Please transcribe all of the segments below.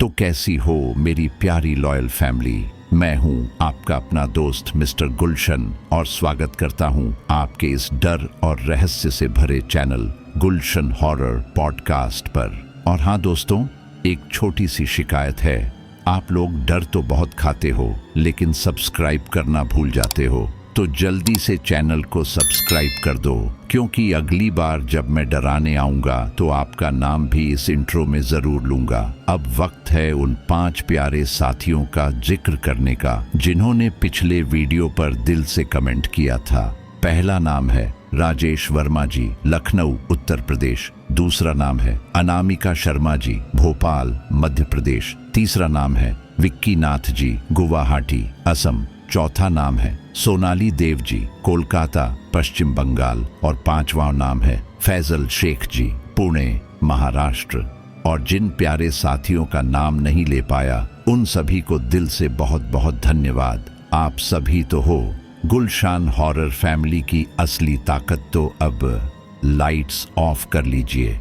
तो कैसी हो मेरी प्यारी लॉयल फैमिली। मैं हूं आपका अपना दोस्त मिस्टर गुलशन और स्वागत करता हूं आपके इस डर और रहस्य से भरे चैनल गुलशन हॉरर पॉडकास्ट पर। और हाँ दोस्तों, एक छोटी सी शिकायत है। आप लोग डर तो बहुत खाते हो लेकिन सब्सक्राइब करना भूल जाते हो, तो जल्दी से चैनल को सब्सक्राइब कर दो, क्योंकि अगली बार जब मैं डराने आऊंगा तो आपका नाम भी इस इंट्रो में जरूर लूंगा। अब वक्त है उन 5 प्यारे साथियों का जिक्र करने का जिन्होंने पिछले वीडियो पर दिल से कमेंट किया था। पहला नाम है राजेश वर्मा जी, लखनऊ उत्तर प्रदेश। दूसरा नाम है अनामिका शर्मा जी, भोपाल मध्य प्रदेश। तीसरा नाम है विक्की नाथ जी, गुवाहाटी असम। चौथा नाम है सोनाली देव जी, कोलकाता पश्चिम बंगाल। और पांचवा नाम है फैजल शेख जी, पुणे महाराष्ट्र। और जिन प्यारे साथियों का नाम नहीं ले पाया उन सभी को दिल से बहुत बहुत धन्यवाद। आप सभी तो हो गुलशान हॉरर फैमिली की असली ताकत। तो अब लाइट्स ऑफ कर लीजिए,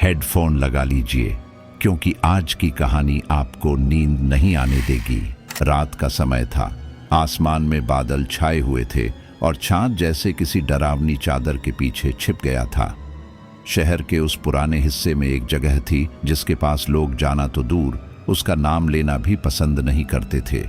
हेडफोन लगा लीजिए, क्योंकि आज की कहानी आपको नींद नहीं आने देगी। रात का समय था, आसमान में बादल छाए हुए थे और चांद जैसे किसी डरावनी चादर के पीछे छिप गया था। शहर के उस पुराने हिस्से में एक जगह थी जिसके पास लोग जाना तो दूर, उसका नाम लेना भी पसंद नहीं करते थे।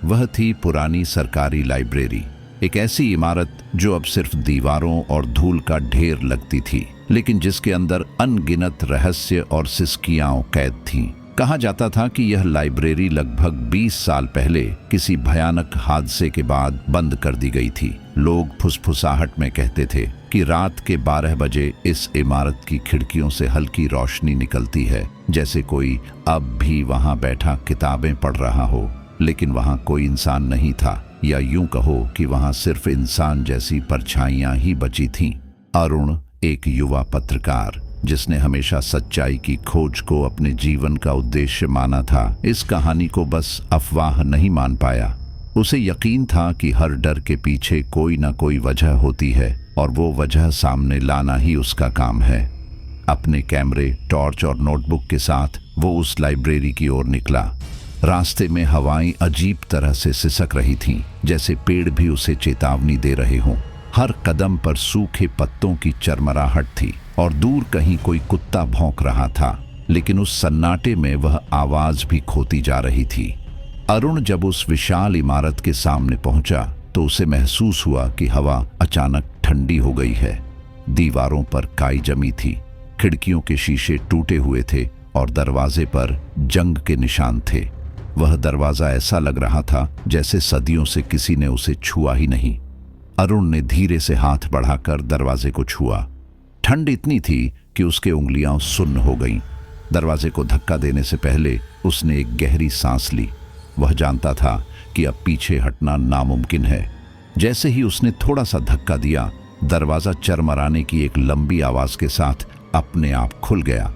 वह थी पुरानी सरकारी लाइब्रेरी, एक ऐसी इमारत जो अब सिर्फ दीवारों और धूल का ढेर लगती थी, लेकिन जिसके अंदर अनगिनत रहस्य और सिसकियां कैद थीं। कहा जाता था कि यह लाइब्रेरी लगभग 20 साल पहले किसी भयानक हादसे के बाद बंद कर दी गई थी। लोग फुसफुसाहट में कहते थे कि रात के 12 बजे इस इमारत की खिड़कियों से हल्की रोशनी निकलती है, जैसे कोई अब भी वहां बैठा किताबें पढ़ रहा हो। लेकिन वहां कोई इंसान नहीं था, या यूं कहो कि वहां सिर्फ इंसान जैसी परछाइयां ही बची थीं। अरुण एक युवा पत्रकार जिसने हमेशा सच्चाई की खोज को अपने जीवन का उद्देश्य माना था, इस कहानी को बस अफवाह नहीं मान पाया। उसे यकीन था कि हर डर के पीछे कोई ना कोई वजह होती है और वो वजह सामने लाना ही उसका काम है। अपने कैमरे, टॉर्च और नोटबुक के साथ वो उस लाइब्रेरी की ओर निकला। रास्ते में हवाएं अजीब तरह से सिसक रही थीं, जैसे पेड़ भी उसे चेतावनी दे रहे हों। हर कदम पर सूखे पत्तों की चरमराहट थी और दूर कहीं कोई कुत्ता भौंक रहा था, लेकिन उस सन्नाटे में वह आवाज भी खोती जा रही थी। अरुण जब उस विशाल इमारत के सामने पहुंचा तो उसे महसूस हुआ कि हवा अचानक ठंडी हो गई है। दीवारों पर काई जमी थी, खिड़कियों के शीशे टूटे हुए थे और दरवाजे पर जंग के निशान थे। वह दरवाजा ऐसा लग रहा था जैसे सदियों से किसी ने उसे छुआ ही नहीं। अरुण ने धीरे से हाथ बढ़ाकर दरवाजे को छुआ। ठंड इतनी थी कि उसके उंगलियां सुन्न हो गईं। दरवाजे को धक्का देने से पहले उसने एक गहरी सांस ली। वह जानता था कि अब पीछे हटना नामुमकिन है। जैसे ही उसने थोड़ा सा धक्का दिया, दरवाजा चरमराने की एक लंबी आवाज के साथ अपने आप खुल गया।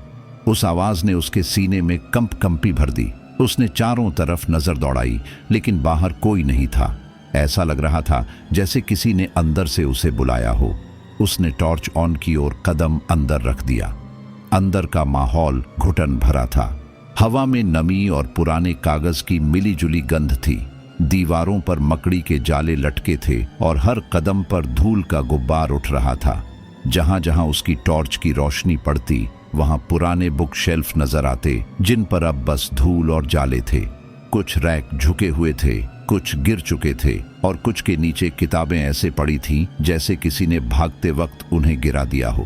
उस आवाज ने उसके सीने में कंपी भर दी। उसने चारों तरफ नजर दौड़ाई, लेकिन बाहर कोई नहीं था। ऐसा लग रहा था जैसे किसी ने अंदर से उसे बुलाया हो। उसने टॉर्च ऑन की और कदम अंदर रख दिया। अंदर का माहौल घुटन भरा था। हवा में नमी और पुराने कागज की मिलीजुली गंध थी। दीवारों पर मकड़ी के जाले लटके थे और हर कदम पर धूल का गुब्बार उठ रहा था। जहां जहां उसकी टॉर्च की रोशनी पड़ती, वहां पुराने बुक शेल्फ नजर आते, जिन पर अब बस धूल और जाले थे। कुछ रैक झुके हुए थे, कुछ गिर चुके थे और कुछ के नीचे किताबें ऐसे पड़ी थीं जैसे किसी ने भागते वक्त उन्हें गिरा दिया हो।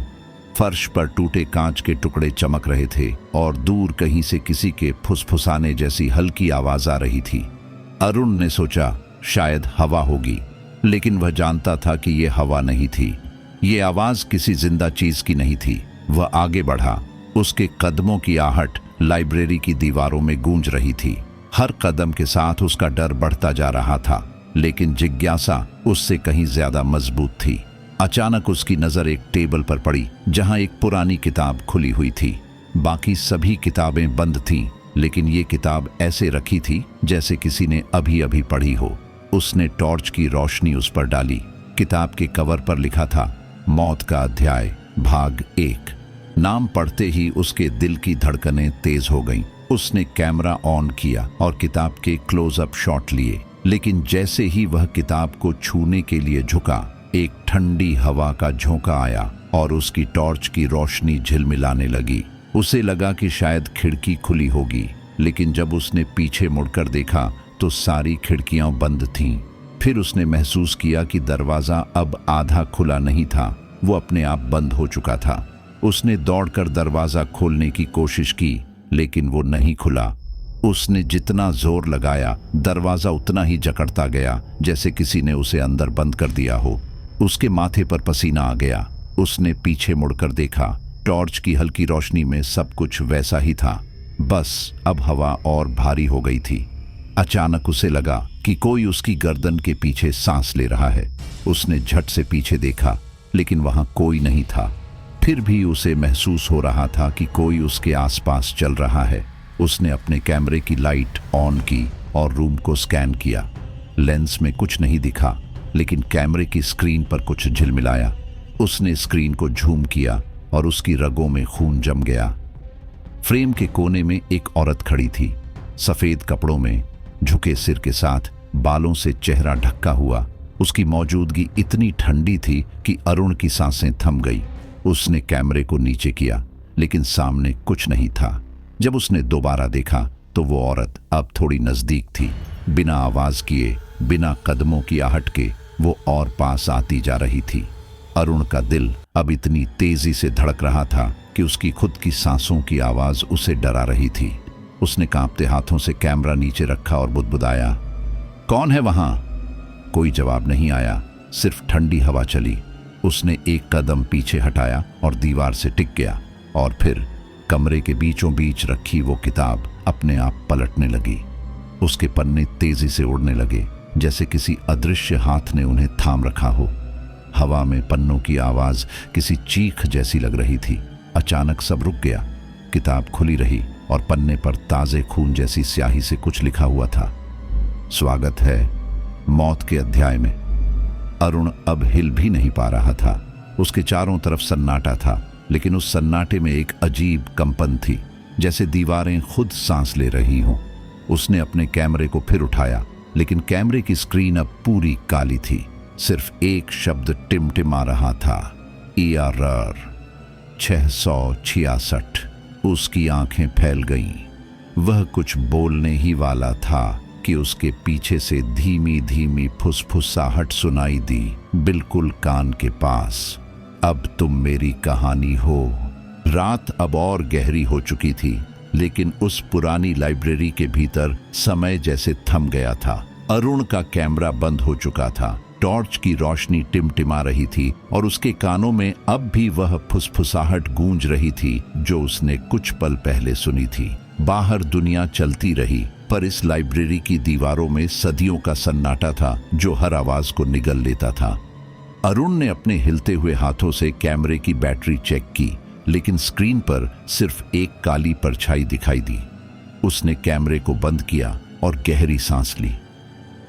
फर्श पर टूटे कांच के टुकड़े चमक रहे थे और दूर कहीं से किसी के फुसफुसाने जैसी हल्की आवाज आ रही थी। अरुण ने सोचा शायद हवा होगी, लेकिन वह जानता था कि यह हवा नहीं थी। ये आवाज किसी जिंदा चीज की नहीं थी। वह आगे बढ़ा। उसके कदमों की आहट लाइब्रेरी की दीवारों में गूंज रही थी। हर कदम के साथ उसका डर बढ़ता जा रहा था, लेकिन जिज्ञासा उससे कहीं ज्यादा मजबूत थी। अचानक उसकी नजर एक टेबल पर पड़ी जहां एक पुरानी किताब खुली हुई थी। बाकी सभी किताबें बंद थीं, लेकिन ये किताब ऐसे रखी थी जैसे किसी ने अभी अभी पढ़ी हो। उसने टॉर्च की रोशनी उस पर डाली। किताब के कवर पर लिखा था मौत का अध्याय भाग 1। नाम पढ़ते ही उसके दिल की धड़कनें तेज हो गईं। उसने कैमरा ऑन किया और किताब के क्लोजअप शॉट लिए, लेकिन जैसे ही वह किताब को छूने के लिए झुका, एक ठंडी हवा का झोंका आया और उसकी टॉर्च की रोशनी झिलमिलाने लगी। उसे लगा कि शायद खिड़की खुली होगी, लेकिन जब उसने पीछे मुड़कर देखा तो सारी खिड़कियां बंद थीं। फिर उसने महसूस किया कि दरवाजा अब आधा खुला नहीं था, वो अपने आप बंद हो चुका था। उसने दौड़कर दरवाजा खोलने की कोशिश की, लेकिन वो नहीं खुला। उसने जितना जोर लगाया, दरवाजा उतना ही जकड़ता गया, जैसे किसी ने उसे अंदर बंद कर दिया हो। उसके माथे पर पसीना आ गया। उसने पीछे मुड़कर देखा। टॉर्च की हल्की रोशनी में सब कुछ वैसा ही था, बस अब हवा और भारी हो गई थी। अचानक उसे लगा कि कोई उसकी गर्दन के पीछे सांस ले रहा है। उसने झट से पीछे देखा, लेकिन वहां कोई नहीं था। फिर भी उसे महसूस हो रहा था कि कोई उसके आसपास चल रहा है। उसने अपने कैमरे की लाइट ऑन की और रूम को स्कैन किया। लेंस में कुछ नहीं दिखा, लेकिन कैमरे की स्क्रीन पर कुछ झिलमिलाया। उसने स्क्रीन को झूम किया और उसकी रगों में खून जम गया। फ्रेम के कोने में एक औरत खड़ी थी, सफेद कपड़ों में, झुके सिर के साथ, बालों से चेहरा ढका हुआ। उसकी मौजूदगी इतनी ठंडी थी कि अरुण की सांसें थम गई। उसने कैमरे को नीचे किया, लेकिन सामने कुछ नहीं था। जब उसने दोबारा देखा तो वो औरत अब थोड़ी नजदीक थी। बिना आवाज किए, बिना कदमों की आहट के वो और पास आती जा रही थी। अरुण का दिल अब इतनी तेजी से धड़क रहा था कि उसकी खुद की सांसों की आवाज उसे डरा रही थी। उसने कांपते हाथों से कैमरा नीचे रखा और बुदबुदाया, कौन है वहां? कोई जवाब नहीं आया, सिर्फ ठंडी हवा चली। उसने एक कदम पीछे हटाया और दीवार से टिक गया, और फिर कमरे के बीचों बीच रखी वो किताब अपने आप पलटने लगी। उसके पन्ने तेजी से उड़ने लगे, जैसे किसी अदृश्य हाथ ने उन्हें थाम रखा हो। हवा में पन्नों की आवाज किसी चीख जैसी लग रही थी। अचानक सब रुक गया। किताब खुली रही और पन्ने पर ताजे खून जैसी स्याही से कुछ लिखा हुआ था, स्वागत है मौत के अध्याय में। अरुण अब हिल भी नहीं पा रहा था। उसके चारों तरफ सन्नाटा था, लेकिन उस सन्नाटे में एक अजीब कंपन थी, जैसे दीवारें खुद सांस ले रही हों। उसने अपने कैमरे को फिर उठाया, लेकिन कैमरे की स्क्रीन अब पूरी काली थी। सिर्फ एक शब्द टिमटिमा रहा था, ERR 666। उसकी आंखें फैल गईं। वह कुछ बोलने ही वाला था कि उसके पीछे से धीमी धीमी फुसफुसाहट सुनाई दी, बिल्कुल कान के पास। अब तुम मेरी कहानी हो। रात अब और गहरी हो चुकी थी, लेकिन उस पुरानी लाइब्रेरी के भीतर समय जैसे थम गया था। अरुण का कैमरा बंद हो चुका था। टॉर्च की रोशनी टिमटिमा रही थी और उसके कानों में अब भी वह फुसफुसाहट गूंज रही थी जो उसने कुछ पल पहले सुनी थी। बाहर दुनिया चलती रही, पर इस लाइब्रेरी की दीवारों में सदियों का सन्नाटा था जो हर आवाज को निगल लेता था। अरुण ने अपने हिलते हुए हाथों से कैमरे की बैटरी चेक की, लेकिन स्क्रीन पर सिर्फ एक काली परछाई दिखाई दी। उसने कैमरे को बंद किया और गहरी सांस ली।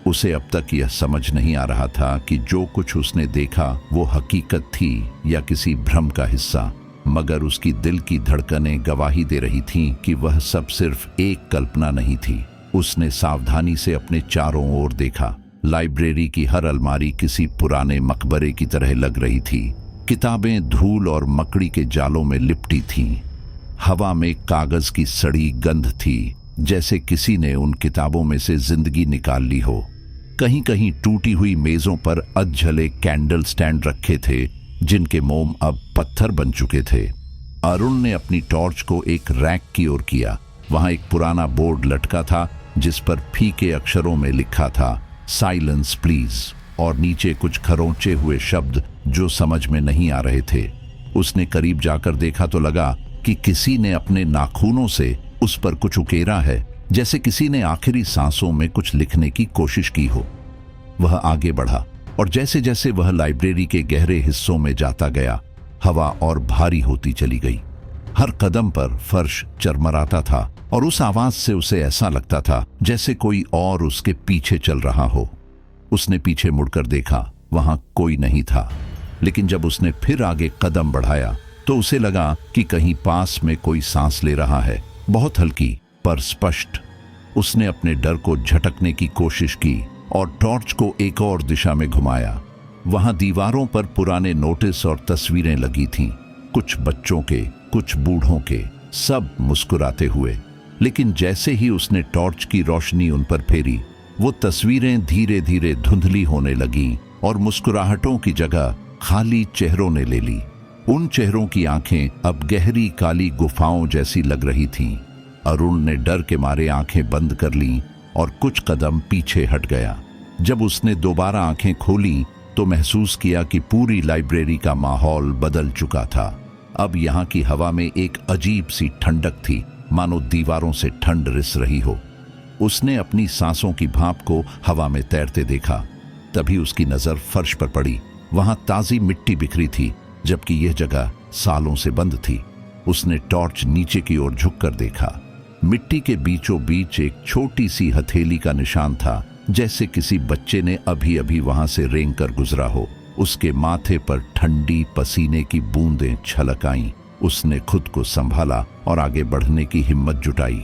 उसे अब तक यह समझ नहीं आ रहा था कि जो कुछ उसने देखा वो हकीकत थी या किसी भ्रम का हिस्सा, मगर उसकी दिल की धड़कनें गवाही दे रही थीं कि वह सब सिर्फ एक कल्पना नहीं थी। उसने सावधानी से अपने चारों ओर देखा। लाइब्रेरी की हर अलमारी किसी पुराने मकबरे की तरह लग रही थी। किताबें धूल और मकड़ी के जालों में लिपटी थीं। हवा में कागज की सड़ी गंध थी, जैसे किसी ने उन किताबों में से जिंदगी निकाल ली हो। कहीं कहीं टूटी हुई मेजों पर अधजले कैंडल स्टैंड रखे थे, जिनके मोम अब पत्थर बन चुके थे। अरुण ने अपनी टॉर्च को एक रैक की ओर किया। वहां एक पुराना बोर्ड लटका था जिस पर फीके अक्षरों में लिखा था, साइलेंस प्लीज, और नीचे कुछ खरोंचे हुए शब्द जो समझ में नहीं आ रहे थे। उसने करीब जाकर देखा तो लगा कि किसी ने अपने नाखूनों से उस पर कुछ उकेरा है, जैसे किसी ने आखिरी सांसों में कुछ लिखने की कोशिश की हो। वह आगे बढ़ा और जैसे जैसे वह लाइब्रेरी के गहरे हिस्सों में जाता गया, हवा और भारी होती चली गई। हर कदम पर फर्श चरमराता था और उस आवाज से उसे ऐसा लगता था जैसे कोई और उसके पीछे चल रहा हो। उसने पीछे मुड़कर देखा, वहां कोई नहीं था, लेकिन जब उसने फिर आगे कदम बढ़ाया तो उसे लगा कि कहीं पास में कोई सांस ले रहा है, बहुत हल्की, पर स्पष्ट। उसने अपने डर को झटकने की कोशिश की और टॉर्च को एक और दिशा में घुमाया। वहां दीवारों पर पुराने नोटिस और तस्वीरें लगी थीं, कुछ बच्चों के, कुछ बूढ़ों के, सब मुस्कुराते हुए। लेकिन जैसे ही उसने टॉर्च की रोशनी उन पर फेरी, वो तस्वीरें धीरे धीरे धुंधली होने लगीं और मुस्कुराहटों की जगह खाली चेहरों ने ले ली। उन चेहरों की आंखें अब गहरी काली गुफाओं जैसी लग रही थीं। अरुण ने डर के मारे आंखें बंद कर लीं और कुछ कदम पीछे हट गया। जब उसने दोबारा आंखें खोलीं तो महसूस किया कि पूरी लाइब्रेरी का माहौल बदल चुका था। अब यहाँ की हवा में एक अजीब सी ठंडक थी, मानो दीवारों से ठंड रिस रही हो। उसने अपनी सांसों की भाप को हवा में तैरते देखा। तभी उसकी नजर फर्श पर पड़ी। वहां ताजी मिट्टी बिखरी थी, जबकि यह जगह सालों से बंद थी। उसने टॉर्च नीचे की ओर झुककर देखा। मिट्टी के बीचों बीच एक छोटी सी हथेली का निशान था, जैसे किसी बच्चे ने अभी अभी वहां से रेंगकर गुजरा हो। उसके माथे पर ठंडी पसीने की बूंदें छलक आईं। उसने खुद को संभाला और आगे बढ़ने की हिम्मत जुटाई।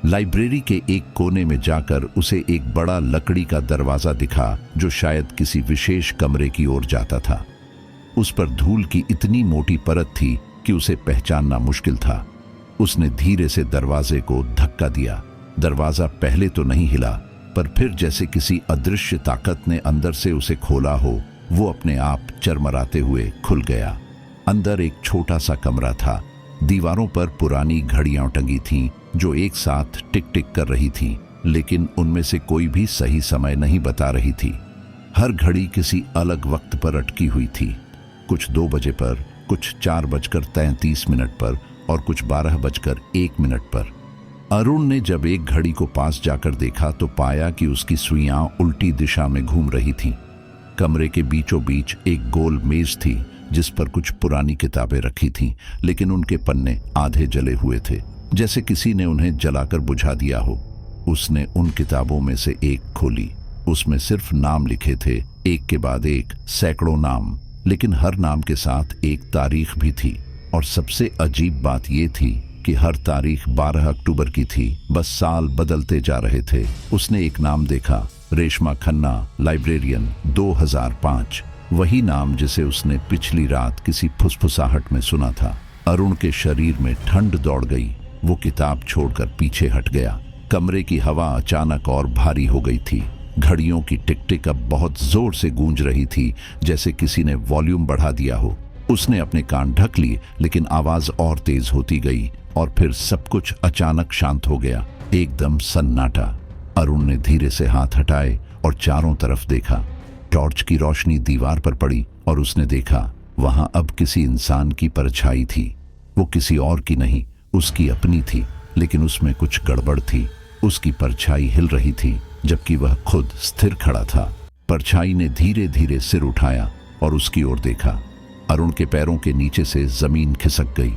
लाइब्रेरी के एक कोने में जाकर उसे एक बड़ा लकड़ी का दरवाजा दिखा, जो शायद किसी विशेष कमरे की ओर जाता था। उस पर धूल की इतनी मोटी परत थी कि उसे पहचानना मुश्किल था। उसने धीरे से दरवाजे को धक्का दिया। दरवाजा पहले तो नहीं हिला, पर फिर जैसे किसी अदृश्य ताकत ने अंदर से उसे खोला हो, वो अपने आप चरमराते हुए खुल गया। अंदर एक छोटा सा कमरा था। दीवारों पर पुरानी घड़ियां टंगी थीं, जो एक साथ टिक टिक कर रही थीं, लेकिन उनमें से कोई भी सही समय नहीं बता रही थी। हर घड़ी किसी अलग वक्त पर अटकी हुई थी। कुछ 2 बजे पर, कुछ 4:33 पर और कुछ 12:01 पर। अरुण ने जब एक घड़ी को पास जाकर देखा तो पाया कि उसकी सुइयां उल्टी दिशा में घूम रही थीं। कमरे के बीचों बीच एक गोल मेज थी, जिस पर कुछ पुरानी किताबें रखी थीं, लेकिन उनके पन्ने आधे जले हुए थे, जैसे किसी ने उन्हें जलाकर बुझा दिया हो। उसने उन किताबों में से एक खोली। उसमें सिर्फ नाम लिखे थे, एक के बाद एक, सैकड़ों नाम, लेकिन हर नाम के साथ एक तारीख भी थी। और सबसे अजीब बात यह थी कि हर तारीख 12 अक्टूबर की थी, बस साल बदलते जा रहे थे। उसने एक नाम देखा, रेशमा खन्ना, लाइब्रेरियन, 2005। वही नाम जिसे उसने पिछली रात किसी फुसफुसाहट में सुना था। अरुण के शरीर में ठंड दौड़ गई। वो किताब छोड़कर पीछे हट गया। कमरे की हवा अचानक और भारी हो गई थी। घड़ियों की टिक टिक अब बहुत जोर से गूंज रही थी, जैसे किसी ने वॉल्यूम बढ़ा दिया हो। उसने अपने कान ढक लिए, लेकिन आवाज और तेज होती गई और फिर सब कुछ अचानक शांत हो गया, एकदम सन्नाटा। अरुण ने धीरे से हाथ हटाए और चारों तरफ देखा। टॉर्च की रोशनी दीवार पर पड़ी और उसने देखा वहां अब किसी इंसान की परछाई थी। वो किसी और की नहीं, उसकी अपनी थी, लेकिन उसमें कुछ गड़बड़ थी। उसकी परछाई हिल रही थी, जबकि वह खुद स्थिर खड़ा था। परछाई ने धीरे धीरे सिर उठाया और उसकी ओर देखा। अरुण के पैरों के नीचे से जमीन खिसक गई।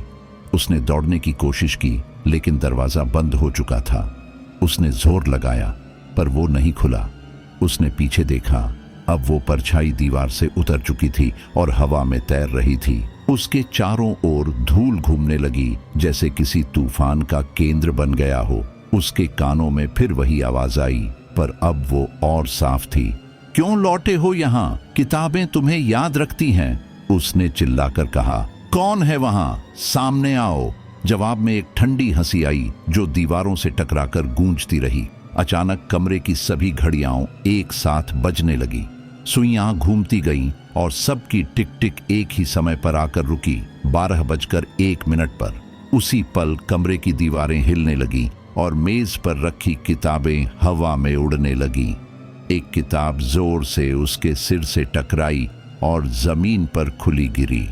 उसने दौड़ने की कोशिश की, लेकिन दरवाजा बंद हो चुका था। उसने जोर लगाया, पर वो नहीं खुला। उसने पीछे देखा। अब वो परछाई दीवार से उतर चुकी थी और हवा में तैर रही थी। उसके चारों ओर धूल घूमने लगी, जैसे किसी तूफान का केंद्र बन गया हो। उसके कानों में फिर वही आवाज आई, पर अब वो और साफ थी। क्यों लौटे हो यहाँ? किताबें तुम्हें याद रखती हैं, उसने चिल्लाकर कहा। कौन है वहां? सामने आओ। जवाब में एक ठंडी हंसी आई, जो दीवारों से टकराकर गूंजती रही। अचानक कमरे की सभी घड़ियां एक साथ बजने लगी। सुइयां घूमती गईं और सबकी टिक टिक एक ही समय पर आकर रुकी, 12:01 पर। उसी पल कमरे की दीवारें हिलने लगी और मेज पर रखी किताबें हवा में उड़ने लगी। एक किताब जोर से उसके सिर से टकराई और जमीन पर खुली गिरी।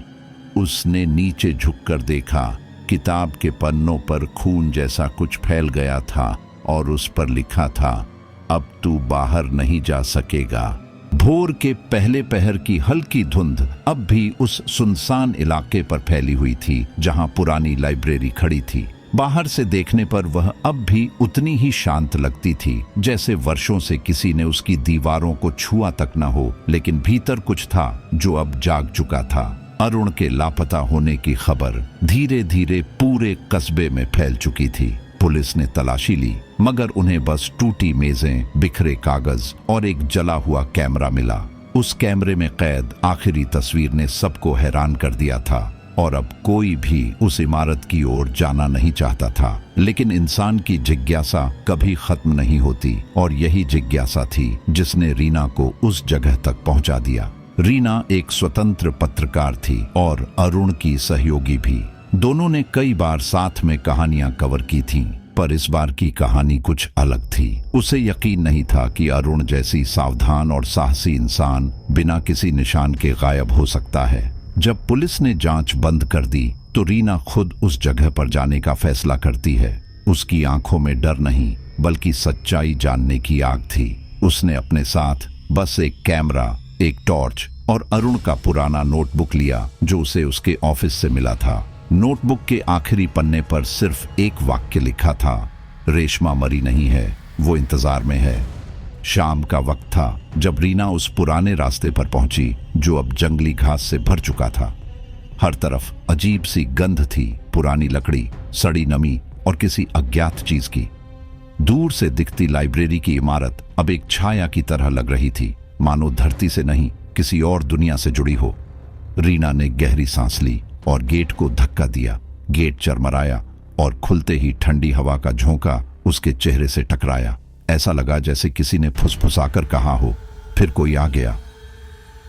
उसने नीचे झुककर देखा। किताब के पन्नों पर खून जैसा कुछ फैल गया था और उस पर लिखा था, अब तू बाहर नहीं जा सकेगा। भोर के पहले पहर की हल्की धुंध अब भी उस सुनसान इलाके पर फैली हुई थी, जहां पुरानी लाइब्रेरी खड़ी थी। बाहर से देखने पर वह अब भी उतनी ही शांत लगती थी, जैसे वर्षों से किसी ने उसकी दीवारों को छुआ तक न हो, लेकिन भीतर कुछ था जो अब जाग चुका था। अरुण के लापता होने की खबर धीरे धीरे पूरे कस्बे में फैल चुकी थी। पुलिस ने तलाशी ली, मगर उन्हें बस टूटी मेजें, बिखरे कागज और एक जला हुआ कैमरा मिला। उस कैमरे में कैद आखिरी तस्वीर ने सबको हैरान कर दिया था और अब कोई भी उस इमारत की ओर जाना नहीं चाहता था। लेकिन इंसान की जिज्ञासा कभी खत्म नहीं होती और यही जिज्ञासा थी जिसने रीना को उस जगह तक पहुंचा दिया। रीना एक स्वतंत्र पत्रकार थी और अरुण की सहयोगी भी। दोनों ने कई बार साथ में कहानियां कवर की थीं, पर इस बार की कहानी कुछ अलग थी। उसे यकीन नहीं था कि अरुण जैसी सावधान और साहसी इंसान बिना किसी निशान के गायब हो सकता है। जब पुलिस ने जांच बंद कर दी तो रीना खुद उस जगह पर जाने का फैसला करती है। उसकी आंखों में डर नहीं बल्कि सच्चाई जानने की आग थी। उसने अपने साथ बस एक कैमरा, एक टॉर्च और अरुण का पुराना नोटबुक लिया जो उसे उसके ऑफिस से मिला था। नोटबुक के आखिरी पन्ने पर सिर्फ एक वाक्य लिखा था, रेशमा मरी नहीं है, वो इंतजार में है। शाम का वक्त था जब रीना उस पुराने रास्ते पर पहुंची जो अब जंगली घास से भर चुका था। हर तरफ अजीब सी गंध थी, पुरानी लकड़ी, सड़ी नमी और किसी अज्ञात चीज की। दूर से दिखती लाइब्रेरी की इमारत अब एक छाया की तरह लग रही थी, मानो धरती से नहीं किसी और दुनिया से जुड़ी हो। रीना ने गहरी सांस ली और गेट को धक्का दिया। गेट चरमराया और खुलते ही ठंडी हवा का झोंका उसके चेहरे से टकराया। ऐसा लगा जैसे किसी ने फुसफुसाकर कहा हो, फिर कोई आ गया।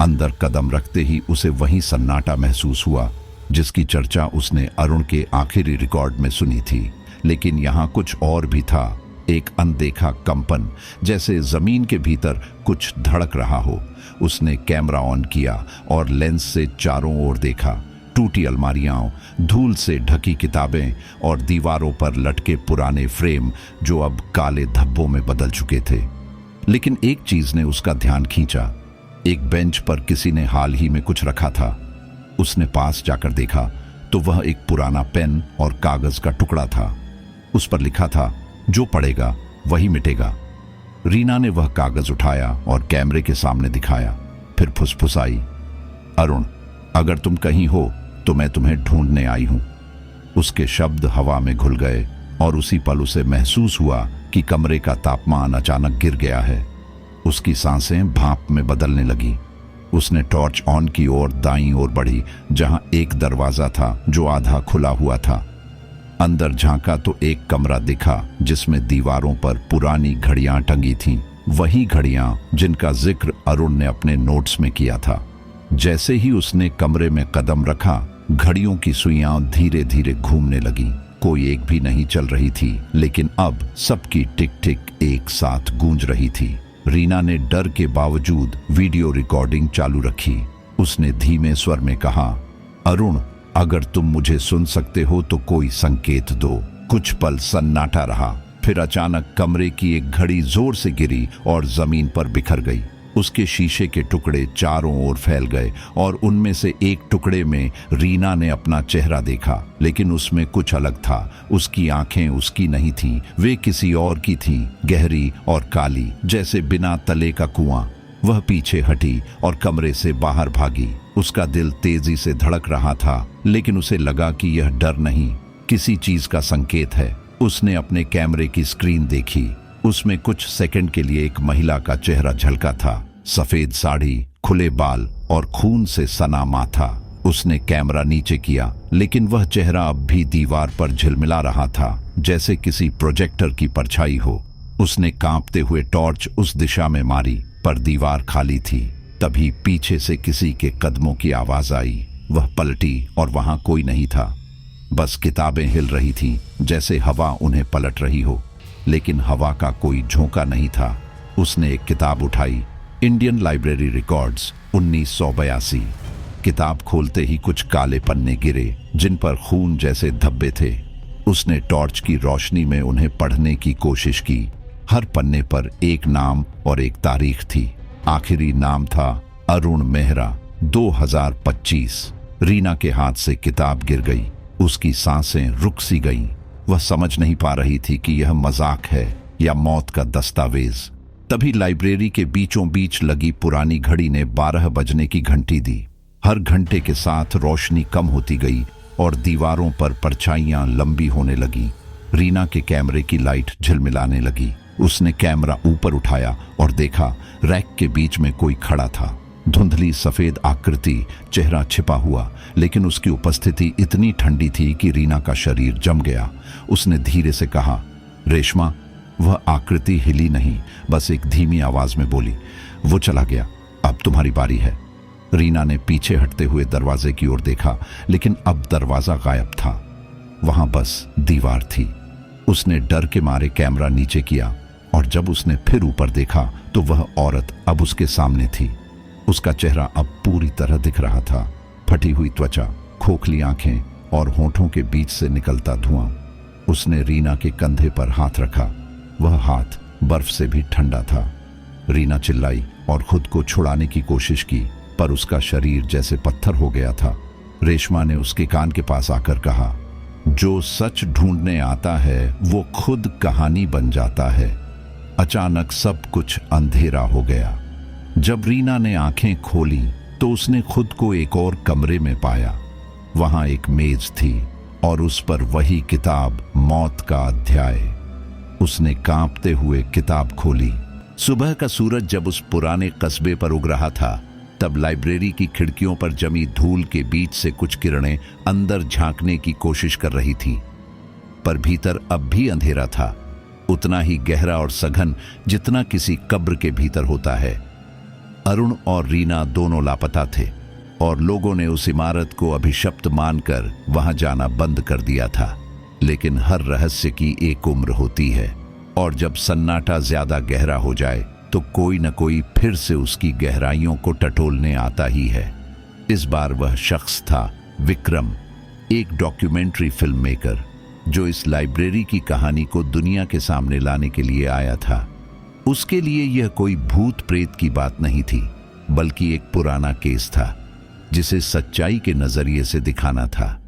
अंदर कदम रखते ही उसे वही सन्नाटा महसूस हुआ जिसकी चर्चा उसने अरुण के आखिरी रिकॉर्ड में सुनी थी। लेकिन यहाँ कुछ और भी था, एक अनदेखा कंपन, जैसे जमीन के भीतर कुछ धड़क रहा हो। उसने कैमरा ऑन किया और लेंस से चारों ओर देखा। टूटी अलमारियां, धूल से ढकी किताबें और दीवारों पर लटके पुराने फ्रेम जो अब काले धब्बों में बदल चुके थे। लेकिन एक चीज ने उसका ध्यान खींचा। एक बेंच पर किसी ने हाल ही में कुछ रखा था। उसने पास जाकर देखा तो वह एक पुराना पेन और कागज का टुकड़ा था। उस पर लिखा था, जो पढ़ेगा वही मिटेगा। रीना ने वह कागज उठाया और कैमरे के सामने दिखाया, फिर फुसफुसाई, अरुण, अगर तुम कहीं हो तो मैं तुम्हें ढूंढने आई हूं। उसके शब्द हवा में घुल गए और उसी पल उसे महसूस हुआ कि कमरे का तापमान अचानक गिर गया है। उसकी सांसें भाप में बदलने लगी। उसने टॉर्च ऑन की और दाईं ओर बढ़ी, जहां एक दरवाजा था जो आधा खुला हुआ था। अंदर झांका तो एक कमरा दिखा जिसमें दीवारों पर पुरानी घड़ियां टंगी थीं, वही घड़ियां जिनका जिक्र अरुण ने अपने नोट्स में किया था। जैसे ही उसने कमरे में कदम रखा, घड़ियों की सुइयां धीरे धीरे घूमने लगी। कोई एक भी नहीं चल रही थी, लेकिन अब सबकी टिक टिक एक साथ गूंज रही थी। रीना ने डर के बावजूद वीडियो रिकॉर्डिंग चालू रखी। उसने धीमे स्वर में कहा, अरुण, अगर तुम मुझे सुन सकते हो तो कोई संकेत दो। कुछ पल सन्नाटा रहा, फिर अचानक कमरे की एक घड़ी जोर से गिरी और जमीन पर बिखर गई। उसके शीशे के टुकड़े चारों ओर फैल गए और उनमें से एक टुकड़े में रीना ने अपना चेहरा देखा, लेकिन उसमें कुछ अलग था। उसकी आंखें उसकी नहीं थीं, वे किसी और की थीं, गहरी और काली, जैसे बिना तले का कुआं। वह पीछे हटी और कमरे से बाहर भागी। उसका दिल तेजी से धड़क रहा था, लेकिन उसे लगा कि यह डर नहीं, किसी चीज का संकेत है। उसने अपने कैमरे की स्क्रीन देखी। उसमें कुछ सेकंड के लिए एक महिला का चेहरा झलका था, सफेद साड़ी, खुले बाल और खून से सना माथा। उसने कैमरा नीचे किया, लेकिन वह चेहरा अब भी दीवार पर झिलमिला रहा था, जैसे किसी प्रोजेक्टर की परछाई हो। उसने कांपते हुए टॉर्च उस दिशा में मारी, पर दीवार खाली थी। तभी पीछे से किसी के कदमों की आवाज आई। वह पलटी और वहां कोई नहीं था, बस किताबें हिल रही थीं, जैसे हवा उन्हें पलट रही हो, लेकिन हवा का कोई झोंका नहीं था। उसने एक किताब उठाई, इंडियन लाइब्रेरी रिकॉर्ड्स 1982। किताब खोलते ही कुछ काले पन्ने गिरे जिन पर खून जैसे धब्बे थे। उसने टॉर्च की रोशनी में उन्हें पढ़ने की कोशिश की। हर पन्ने पर एक नाम और एक तारीख थी। आखिरी नाम था अरुण मेहरा, 2025। रीना के हाथ से किताब गिर गई। उसकी सांसें रुक सी गईं। वह समझ नहीं पा रही थी कि यह मजाक है या मौत का दस्तावेज। तभी लाइब्रेरी के बीचों बीच लगी पुरानी घड़ी ने 12 बजने की घंटी दी। हर घंटे के साथ रोशनी कम होती गई और दीवारों पर परछाइयां लंबी होने लगीं। रीना के कैमरे की लाइट झिलमिलाने लगी। उसने कैमरा ऊपर उठाया और देखा रैक के बीच में कोई खड़ा था। धुंधली सफेद आकृति, चेहरा छिपा हुआ, लेकिन उसकी उपस्थिति इतनी ठंडी थी कि रीना का शरीर जम गया। उसने धीरे से कहा, रेशमा। वह आकृति हिली नहीं, बस एक धीमी आवाज में बोली, वो चला गया, अब तुम्हारी बारी है। रीना ने पीछे हटते हुए दरवाजे की ओर देखा, लेकिन अब दरवाजा गायब था। वहां बस दीवार थी। उसने डर के मारे कैमरा नीचे किया और जब उसने फिर ऊपर देखा तो वह औरत अब उसके सामने थी। उसका चेहरा अब पूरी तरह दिख रहा था। फटी हुई त्वचा, खोखली आंखें और होठों के बीच से निकलता धुआं। उसने रीना के कंधे पर हाथ रखा। वह हाथ बर्फ से भी ठंडा था। रीना चिल्लाई और खुद को छुड़ाने की कोशिश की, पर उसका शरीर जैसे पत्थर हो गया था। रेशमा ने उसके कान के पास आकर कहा, जो सच ढूंढने आता है वो खुद कहानी बन जाता है। अचानक सब कुछ अंधेरा हो गया। जब रीना ने आंखें खोली तो उसने खुद को एक और कमरे में पाया। वहां एक मेज थी और उस पर वही किताब, मौत का अध्याय। उसने कांपते हुए किताब खोली। सुबह का सूरज जब उस पुराने कस्बे पर उग रहा था, तब लाइब्रेरी की खिड़कियों पर जमी धूल के बीच से कुछ किरणें अंदर झांकने की कोशिश कर रही थीं। पर भीतर अब भी अंधेरा था, उतना ही गहरा और सघन जितना किसी कब्र के भीतर होता है। अरुण और रीना दोनों लापता थे और लोगों ने उस इमारत को अभिशप्त मानकर वहां जाना बंद कर दिया था। लेकिन हर रहस्य की एक उम्र होती है और जब सन्नाटा ज्यादा गहरा हो जाए तो कोई न कोई फिर से उसकी गहराइयों को टटोलने आता ही है। इस बार वह शख्स था विक्रम, एक डॉक्यूमेंट्री फिल्म मेकर जो इस लाइब्रेरी की कहानी को दुनिया के सामने लाने के लिए आया था। उसके लिए यह कोई भूत प्रेत की बात नहीं थी, बल्कि एक पुराना केस था जिसे सच्चाई के नजरिए से दिखाना था।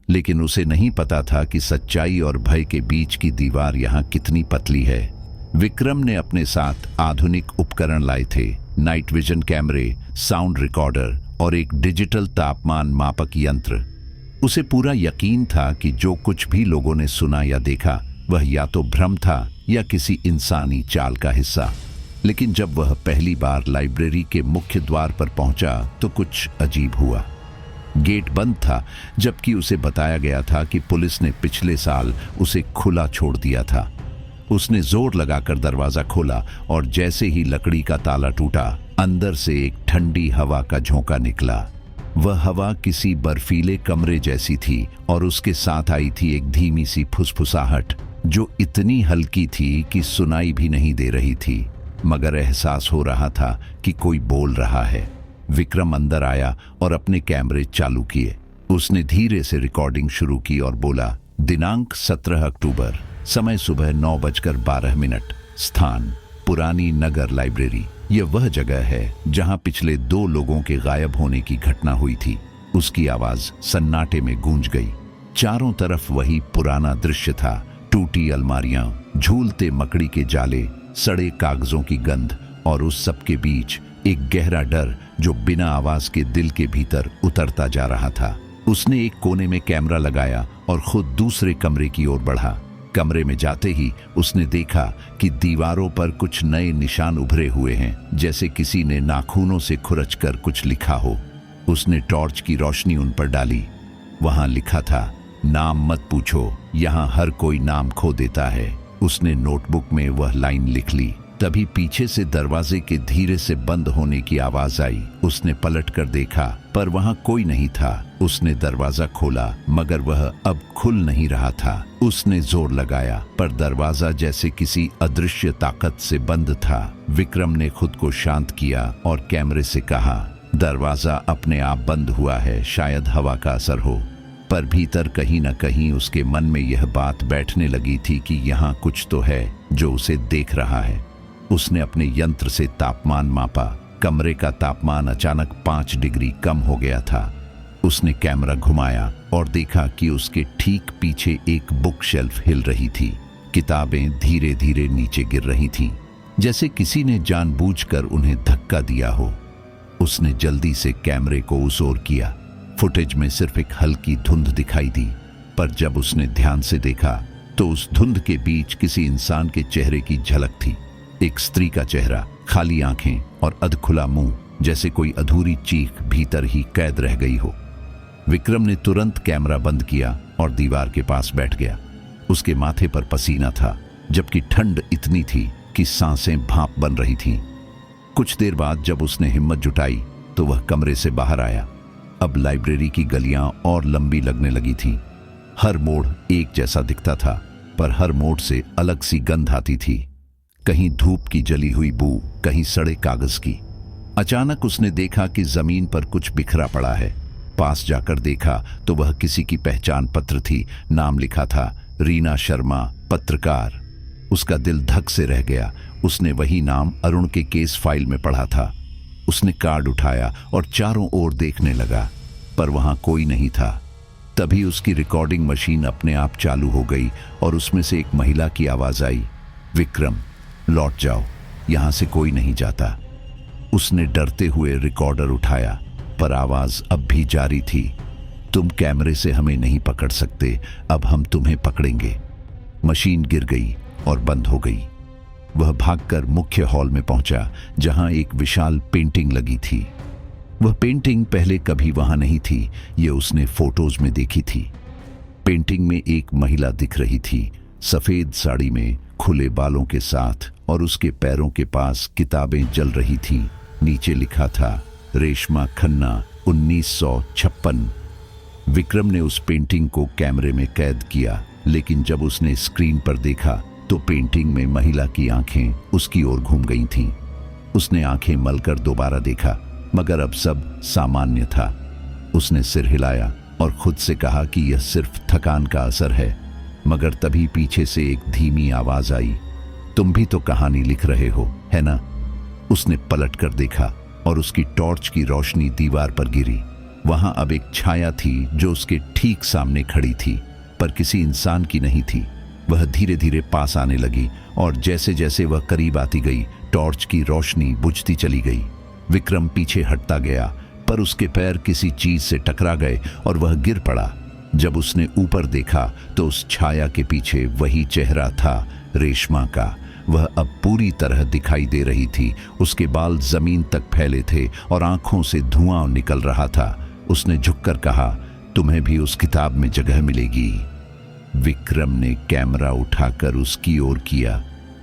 लेकिन उसे नहीं पता था कि सच्चाई और भय के बीच की दीवार यहाँ कितनी पतली है। विक्रम ने अपने साथ आधुनिक उपकरण लाए थे, नाइट विजन कैमरे, साउंड रिकॉर्डर और एक डिजिटल तापमान मापक यंत्र। उसे पूरा यकीन था कि जो कुछ भी लोगों ने सुना या देखा वह या तो भ्रम था या किसी इंसानी चाल का हिस्सा। लेकिन जब वह पहली बार लाइब्रेरी के मुख्य द्वार पर पहुंचा तो कुछ अजीब हुआ। गेट बंद था, जबकि उसे बताया गया था कि पुलिस ने पिछले साल उसे खुला छोड़ दिया था। उसने जोर लगाकर दरवाजा खोला और जैसे ही लकड़ी का ताला टूटा, अंदर से एक ठंडी हवा का झोंका निकला। वह हवा किसी बर्फीले कमरे जैसी थी और उसके साथ आई थी एक धीमी सी फुसफुसाहट जो इतनी हल्की थी कि सुनाई भी नहीं दे रही थी, मगर एहसास हो रहा था कि कोई बोल रहा है। विक्रम अंदर आया और अपने कैमरे चालू किए। उसने धीरे से रिकॉर्डिंग शुरू की और बोला, दिनांक 17 अक्टूबर, समय सुबह 9:12, स्थान पुरानी नगर लाइब्रेरी। यह वह जगह है जहां पिछले 2 लोगों के गायब होने की घटना हुई थी। उसकी आवाज सन्नाटे में गूंज गई। चारों तरफ वही पुराना दृश्य था, टूटी अलमारियां, झूलते मकड़ी के जाले, सड़े कागजों की गंध और उस सब के बीच एक गहरा डर जो बिना आवाज के दिल के भीतर उतरता जा रहा था। उसने एक कोने में कैमरा लगाया और खुद दूसरे कमरे की ओर बढ़ा। कमरे में जाते ही उसने देखा कि दीवारों पर कुछ नए निशान उभरे हुए हैं, जैसे किसी ने नाखूनों से खुरचकर कुछ लिखा हो। उसने टॉर्च की रोशनी उन पर डाली। वहां लिखा था, नाम मत पूछो, यहाँ हर कोई नाम खो देता है। उसने नोटबुक में वह लाइन लिख ली। तभी पीछे से दरवाजे के धीरे से बंद होने की आवाज आई। उसने पलट कर देखा, पर वहां कोई नहीं था। उसने दरवाजा खोला, मगर वह अब खुल नहीं रहा था। उसने जोर लगाया, पर दरवाजा जैसे किसी अदृश्य ताकत से बंद था। विक्रम ने खुद को शांत किया और कैमरे से कहा, दरवाजा अपने आप बंद हुआ है, शायद हवा का असर हो। पर भीतर कहीं न कहीं उसके मन में यह बात बैठने लगी थी कि यहाँ कुछ तो है जो उसे देख रहा है। उसने अपने यंत्र से तापमान मापा। कमरे का तापमान अचानक 5 डिग्री कम हो गया था। उसने कैमरा घुमाया और देखा कि उसके ठीक पीछे एक बुक शेल्फ हिल रही थी। किताबें धीरे धीरे नीचे गिर रही थीं, जैसे किसी ने जानबूझकर उन्हें धक्का दिया हो। उसने जल्दी से कैमरे को उस ओर किया। फुटेज में सिर्फ एक हल्की धुंध दिखाई दी, पर जब उसने ध्यान से देखा तो उस धुंध के बीच किसी इंसान के चेहरे की झलक थी। एक स्त्री का चेहरा, खाली आंखें और अधखुला मुंह, जैसे कोई अधूरी चीख भीतर ही कैद रह गई हो। विक्रम ने तुरंत कैमरा बंद किया और दीवार के पास बैठ गया। उसके माथे पर पसीना था, जबकि ठंड इतनी थी कि सांसें भाप बन रही थीं। कुछ देर बाद जब उसने हिम्मत जुटाई तो वह कमरे से बाहर आया। अब लाइब्रेरी की गलियां और लंबी लगने लगी थीं। हर मोड़ एक जैसा दिखता था, पर हर मोड़ से अलग सी गंध आती थी। कहीं धूप की जली हुई बू, कहीं सड़े कागज की। अचानक उसने देखा कि जमीन पर कुछ बिखरा पड़ा है। पास जाकर देखा तो वह किसी की पहचान पत्र थी। नाम लिखा था रीना शर्मा, पत्रकार। उसका दिल धक से रह गया। उसने वही नाम अरुण के केस फाइल में पढ़ा था। उसने कार्ड उठाया और चारों ओर देखने लगा, पर वहां कोई नहीं था। तभी उसकी रिकॉर्डिंग मशीन अपने आप चालू हो गई और उसमें से एक महिला की आवाज आई, विक्रम, लौट जाओ, यहां से कोई नहीं जाता। उसने डरते हुए रिकॉर्डर उठाया, पर आवाज अब भी जारी थी, तुम कैमरे से हमें नहीं पकड़ सकते, अब हम तुम्हें पकड़ेंगे। मशीन गिर गई और बंद हो गई। वह भागकर मुख्य हॉल में पहुंचा, जहां एक विशाल पेंटिंग लगी थी। वह पेंटिंग पहले कभी वहां नहीं थी, ये उसने फोटोज में देखी थी। पेंटिंग में एक महिला दिख रही थी, सफेद साड़ी में, खुले बालों के साथ, और उसके पैरों के पास किताबें जल रही थीं। नीचे लिखा था रेशमा खन्ना, 1956। विक्रम ने उस पेंटिंग को कैमरे में कैद किया, लेकिन जब उसने स्क्रीन पर देखा तो पेंटिंग में महिला की आंखें उसकी ओर घूम गई थीं। उसने आंखें मलकर दोबारा देखा, मगर अब सब सामान्य था। उसने सिर हिलाया और खुद से कहा कि यह सिर्फ थकान का असर है। मगर तभी पीछे से एक धीमी आवाज आई, तुम भी तो कहानी लिख रहे हो, है ना? उसने पलट कर देखा और उसकी टॉर्च की रोशनी दीवार पर गिरी। वहां अब एक छाया थी जो उसके ठीक सामने खड़ी थी, पर किसी इंसान की नहीं थी। वह धीरे धीरे पास आने लगी और जैसे जैसे वह करीब आती गई, टॉर्च की रोशनी बुझती चली गई। विक्रम पीछे हटता गया, पर उसके पैर किसी चीज से टकरा गए और वह गिर पड़ा। जब उसने ऊपर देखा तो उस छाया के पीछे वही चेहरा था, रेशमा का। वह अब पूरी तरह दिखाई दे रही थी। उसके बाल जमीन तक फैले थे और आंखों से धुआं निकल रहा था। उसने झुककर कहा, तुम्हें भी उस किताब में जगह मिलेगी। विक्रम ने कैमरा उठाकर उसकी ओर किया,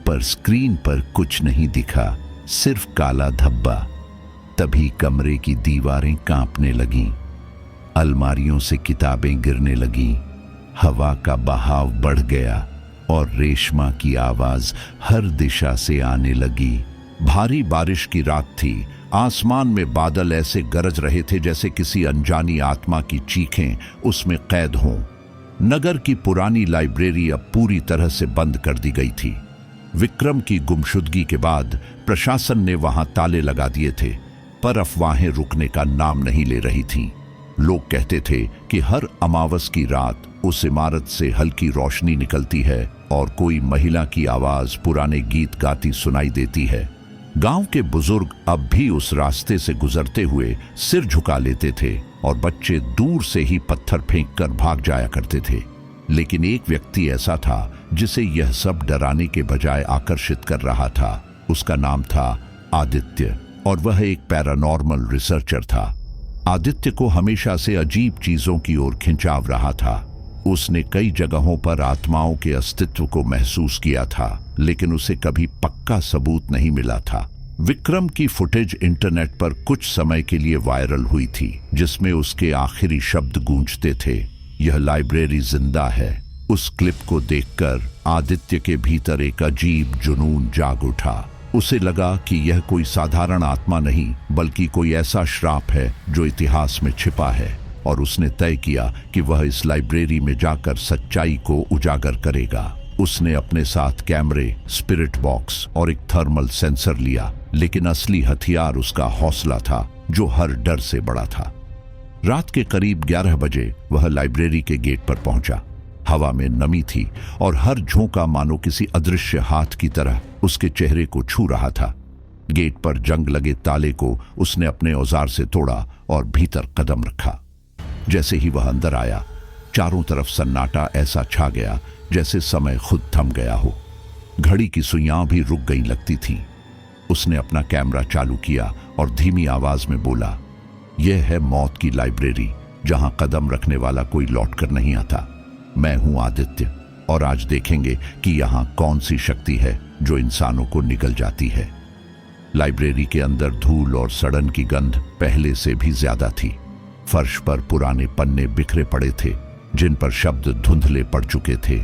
पर स्क्रीन पर कुछ नहीं दिखा, सिर्फ काला धब्बा। तभी कमरे की दीवारें कांपने लगीं, अलमारियों से किताबें गिरने लगीं, हवा का बहाव बढ़ गया और रेशमा की आवाज हर दिशा से आने लगी। भारी बारिश की रात थी। आसमान में बादल ऐसे गरज रहे थे जैसे किसी अनजानी आत्मा की चीखें उसमें कैद हों। नगर की पुरानी लाइब्रेरी अब पूरी तरह से बंद कर दी गई थी। विक्रम की गुमशुदगी के बाद प्रशासन ने वहां ताले लगा दिए थे, पर अफवाहें रुकने का नाम नहीं ले रही थीं। लोग कहते थे कि हर अमावस की रात उस इमारत से हल्की रोशनी निकलती है और कोई महिला की आवाज पुराने गीत गाती सुनाई देती है। गांव के बुजुर्ग अब भी उस रास्ते से गुजरते हुए सिर झुका लेते थे और बच्चे दूर से ही पत्थर फेंककर भाग जाया करते थे। लेकिन एक व्यक्ति ऐसा था जिसे यह सब डराने के बजाय आकर्षित कर रहा था। उसका नाम था आदित्य और वह एक पैरानॉर्मल रिसर्चर था। आदित्य को हमेशा से अजीब चीजों की ओर खिंचाव रहा था। उसने कई जगहों पर आत्माओं के अस्तित्व को महसूस किया था, लेकिन उसे कभी पक्का सबूत नहीं मिला था। विक्रम की फुटेज इंटरनेट पर कुछ समय के लिए वायरल हुई थी, जिसमें उसके आखिरी शब्द गूंजते थे, यह लाइब्रेरी जिंदा है। उस क्लिप को देखकर आदित्य के भीतर एक अजीब जुनून जाग उठा। उसे लगा कि यह कोई साधारण आत्मा नहीं, बल्कि कोई ऐसा श्राप है जो इतिहास में छिपा है, और उसने तय किया कि वह इस लाइब्रेरी में जाकर सच्चाई को उजागर करेगा। उसने अपने साथ कैमरे, स्पिरिट बॉक्स और एक थर्मल सेंसर लिया, लेकिन असली हथियार उसका हौसला था, जो हर डर से बड़ा था। रात के करीब 11 बजे वह लाइब्रेरी के गेट पर पहुंचा। हवा में नमी थी और हर झोंका मानो किसी अदृश्य हाथ की तरह उसके चेहरे को छू रहा था। गेट पर जंग लगे ताले को उसने अपने औजार से तोड़ा और भीतर कदम रखा। जैसे ही वह अंदर आया, चारों तरफ सन्नाटा ऐसा छा गया जैसे समय खुद थम गया हो। घड़ी की सुइयां भी रुक गई लगती थी। उसने अपना कैमरा चालू किया और धीमी आवाज में बोला, यह है मौत की लाइब्रेरी, जहां कदम रखने वाला कोई लौट कर नहीं आता। मैं हूं आदित्य, और आज देखेंगे कि यहां कौन सी शक्ति है जो इंसानों को निगल जाती है। लाइब्रेरी के अंदर धूल और सड़न की गंध पहले से भी ज्यादा थी। फर्श पर पुराने पन्ने बिखरे पड़े थे, जिन पर शब्द धुंधले पड़ चुके थे।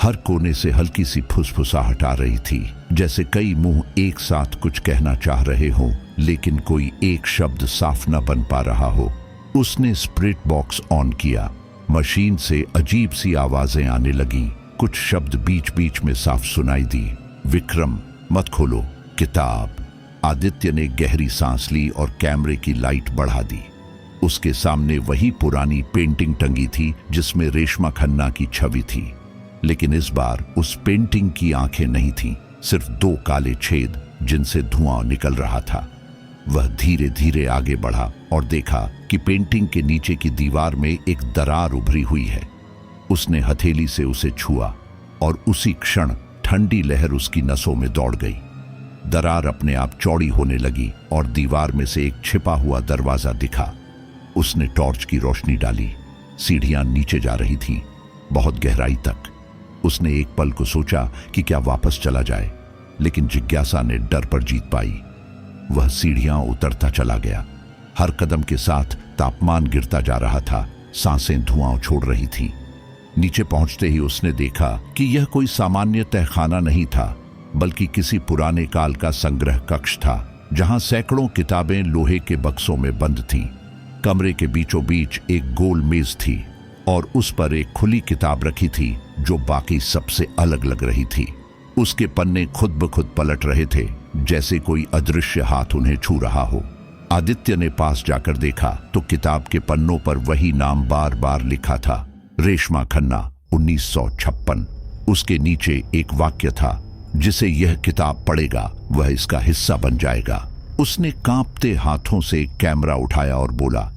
हर कोने से हल्की सी फुसफुसाहट आ रही थी, जैसे कई मुंह एक साथ कुछ कहना चाह रहे हों, लेकिन कोई एक शब्द साफ न बन पा रहा हो। उसने स्प्रिट बॉक्स ऑन किया। मशीन से अजीब सी आवाजें आने लगीं। कुछ शब्द बीच बीच में साफ सुनाई दी। विक्रम, मत खोलो किताब। आदित्य ने गहरी सांस ली और कैमरे की लाइट बढ़ा दी। उसके सामने वही पुरानी पेंटिंग टंगी थी जिसमें रेशमा खन्ना की छवि थी, लेकिन इस बार उस पेंटिंग की आंखें नहीं थीं, सिर्फ 2 काले छेद जिनसे धुआं निकल रहा था। वह धीरे धीरे आगे बढ़ा और देखा कि पेंटिंग के नीचे की दीवार में एक दरार उभरी हुई है। उसने हथेली से उसे छुआ और उसी क्षण ठंडी लहर उसकी नसों में दौड़ गई। दरार अपने आप चौड़ी होने लगी और दीवार में से एक छिपा हुआ दरवाजा दिखा। उसने टॉर्च की रोशनी डाली। सीढ़ियां नीचे जा रही थीं, बहुत गहराई तक। उसने एक पल को सोचा कि क्या वापस चला जाए, लेकिन जिज्ञासा ने डर पर जीत पाई। वह सीढ़ियां उतरता चला गया। हर कदम के साथ तापमान गिरता जा रहा था, सांसें धुआं छोड़ रही थीं। नीचे पहुंचते ही उसने देखा कि यह कोई सामान्य तहखाना नहीं था, बल्कि किसी पुराने काल का संग्रह कक्ष था, जहां सैकड़ों किताबें लोहे के बक्सों में बंद थीं। कमरे के बीचों बीच एक गोल मेज थी और उस पर एक खुली किताब रखी थी जो बाकी सबसे अलग लग रही थी। उसके पन्ने खुद ब खुद पलट रहे थे, जैसे कोई अदृश्य हाथ उन्हें छू रहा हो। आदित्य ने पास जाकर देखा तो किताब के पन्नों पर वही नाम बार बार लिखा था, रेशमा खन्ना, 1956। उसके नीचे एक वाक्य था, जिसे यह किताब पढ़ेगा वह इसका हिस्सा बन जाएगा। उसने कांपते हाथों से कैमरा उठाया और बोला,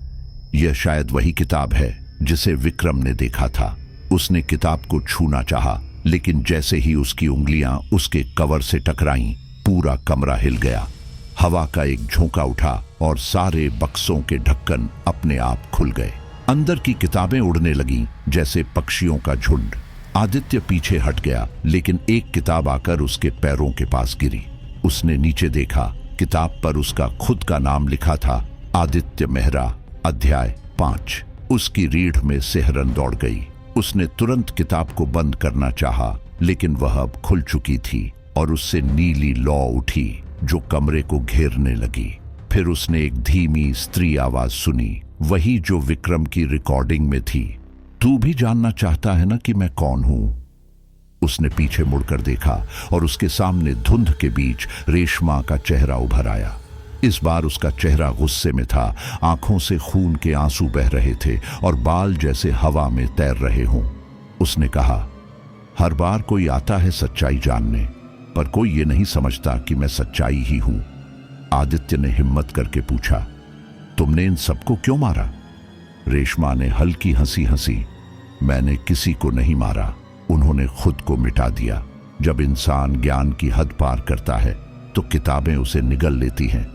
यह शायद वही किताब है जिसे विक्रम ने देखा था। उसने किताब को छूना चाहा, लेकिन जैसे ही उसकी उंगलियां उसके कवर से टकराईं, पूरा कमरा हिल गया। हवा का एक झोंका उठा और सारे बक्सों के ढक्कन अपने आप खुल गए। अंदर की किताबें उड़ने लगीं जैसे पक्षियों का झुंड। आदित्य पीछे हट गया, लेकिन एक किताब आकर उसके पैरों के पास गिरी। उसने नीचे देखा। किताब पर उसका खुद का नाम लिखा था, आदित्य मेहरा, अध्याय 5। उसकी रीढ़ में सिहरन दौड़ गई। उसने तुरंत किताब को बंद करना चाहा, लेकिन वह अब खुल चुकी थी और उससे नीली लौ उठी जो कमरे को घेरने लगी। फिर उसने एक धीमी स्त्री आवाज सुनी, वही जो विक्रम की रिकॉर्डिंग में थी। तू भी जानना चाहता है ना कि मैं कौन हूं? उसने पीछे मुड़कर देखा और उसके सामने धुंध के बीच रेशमा का चेहरा उभर आया। इस बार उसका चेहरा गुस्से में था, आंखों से खून के आंसू बह रहे थे और बाल जैसे हवा में तैर रहे हों। उसने कहा, हर बार कोई आता है सच्चाई जानने, पर कोई ये नहीं समझता कि मैं सच्चाई ही हूं। आदित्य ने हिम्मत करके पूछा, तुमने इन सबको क्यों मारा? रेशमा ने हल्की हंसी हंसी, मैंने किसी को नहीं मारा, उन्होंने खुद को मिटा दिया। जब इंसान ज्ञान की हद पार करता है तो किताबें उसे निगल लेती हैं।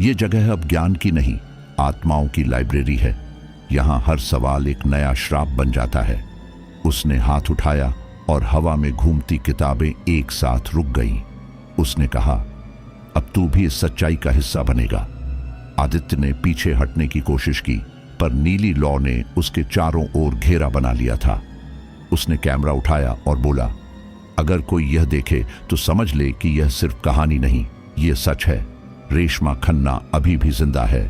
ये जगह अब ज्ञान की नहीं, आत्माओं की लाइब्रेरी है। यहां हर सवाल एक नया श्राप बन जाता है। उसने हाथ उठाया और हवा में घूमती किताबें एक साथ रुक गईं। उसने कहा, अब तू भी इस सच्चाई का हिस्सा बनेगा। आदित्य ने पीछे हटने की कोशिश की, पर नीली लौ ने उसके चारों ओर घेरा बना लिया था। उसने कैमरा उठाया और बोला, अगर कोई यह देखे तो समझ ले कि यह सिर्फ कहानी नहीं, यह सच है। रेशमा खन्ना अभी भी जिंदा है।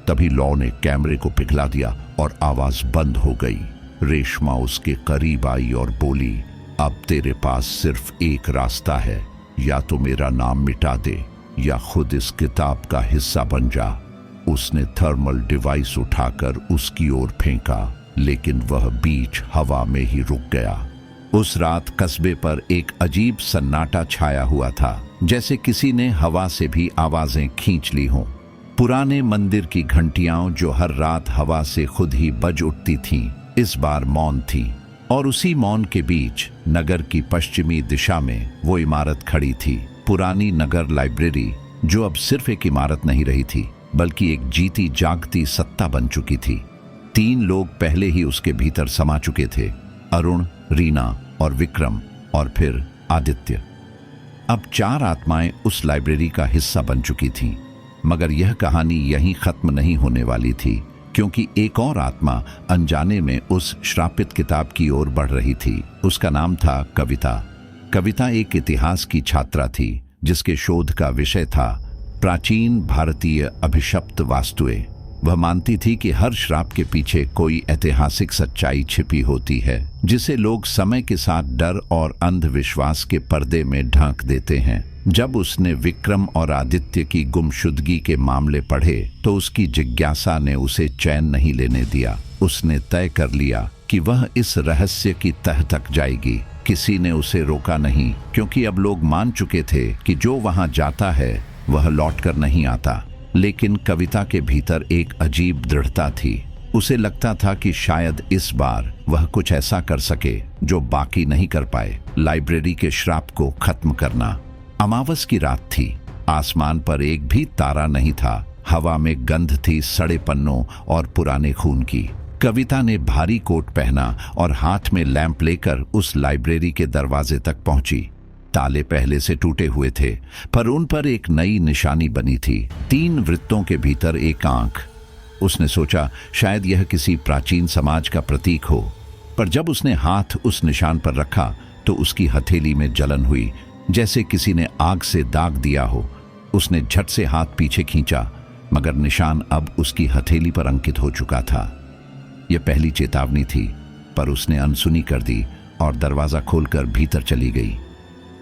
तभी लौ ने कैमरे को पिघला दिया और आवाज बंद हो गई। रेशमा उसके करीब आई और बोली, अब तेरे पास सिर्फ एक रास्ता है, या तो मेरा नाम मिटा दे या खुद इस किताब का हिस्सा बन जा। उसने थर्मल डिवाइस उठाकर उसकी ओर फेंका, लेकिन वह बीच हवा में ही रुक गया। उस रात कस्बे पर एक अजीब सन्नाटा छाया हुआ था, जैसे किसी ने हवा से भी आवाजें खींच ली हों। पुराने मंदिर की घंटियां जो हर रात हवा से खुद ही बज उठती थीं, इस बार मौन थी। और उसी मौन के बीच नगर की पश्चिमी दिशा में वो इमारत खड़ी थी, पुरानी नगर लाइब्रेरी, जो अब सिर्फ एक इमारत नहीं रही थी बल्कि एक जीती जागती सत्ता बन चुकी थी। 3 लोग पहले ही उसके भीतर समा चुके थे, अरुण, रीना और विक्रम, और फिर आदित्य। अब 4 आत्माएं उस लाइब्रेरी का हिस्सा बन चुकी थीं। मगर यह कहानी यहीं खत्म नहीं होने वाली थी, क्योंकि एक और आत्मा अनजाने में उस श्रापित किताब की ओर बढ़ रही थी। उसका नाम था कविता। कविता एक इतिहास की छात्रा थी जिसके शोध का विषय था प्राचीन भारतीय अभिशप्त वास्तुएं। वह मानती थी कि हर श्राप के पीछे कोई ऐतिहासिक सच्चाई छिपी होती है, जिसे लोग समय के साथ डर और अंधविश्वास के पर्दे में ढांक देते हैं। जब उसने विक्रम और आदित्य की गुमशुदगी के मामले पढ़े तो उसकी जिज्ञासा ने उसे चैन नहीं लेने दिया। उसने तय कर लिया कि वह इस रहस्य की तह तक जाएगी। किसी ने उसे रोका नहीं, क्योंकि अब लोग मान चुके थे कि जो वहां जाता है वह लौटकर नहीं आता। लेकिन कविता के भीतर एक अजीब दृढ़ता थी। उसे लगता था कि शायद इस बार वह कुछ ऐसा कर सके जो बाकी नहीं कर पाए, लाइब्रेरी के श्राप को खत्म करना। अमावस की रात थी। आसमान पर एक भी तारा नहीं था। हवा में गंध थी सड़े पन्नों और पुराने खून की। कविता ने भारी कोट पहना और हाथ में लैंप लेकर उस लाइब्रेरी के दरवाजे तक पहुंची। ताले पहले से टूटे हुए थे, पर उन पर एक नई निशानी बनी थी, 3 वृत्तों के भीतर एक आंख। उसने सोचा शायद यह किसी प्राचीन समाज का प्रतीक हो, पर जब उसने हाथ उस निशान पर रखा तो उसकी हथेली में जलन हुई, जैसे किसी ने आग से दाग दिया हो। उसने झट से हाथ पीछे खींचा, मगर निशान अब उसकी हथेली पर अंकित हो चुका था। यह पहली चेतावनी थी, पर उसने अनसुनी कर दी और दरवाजा खोलकर भीतर चली गई।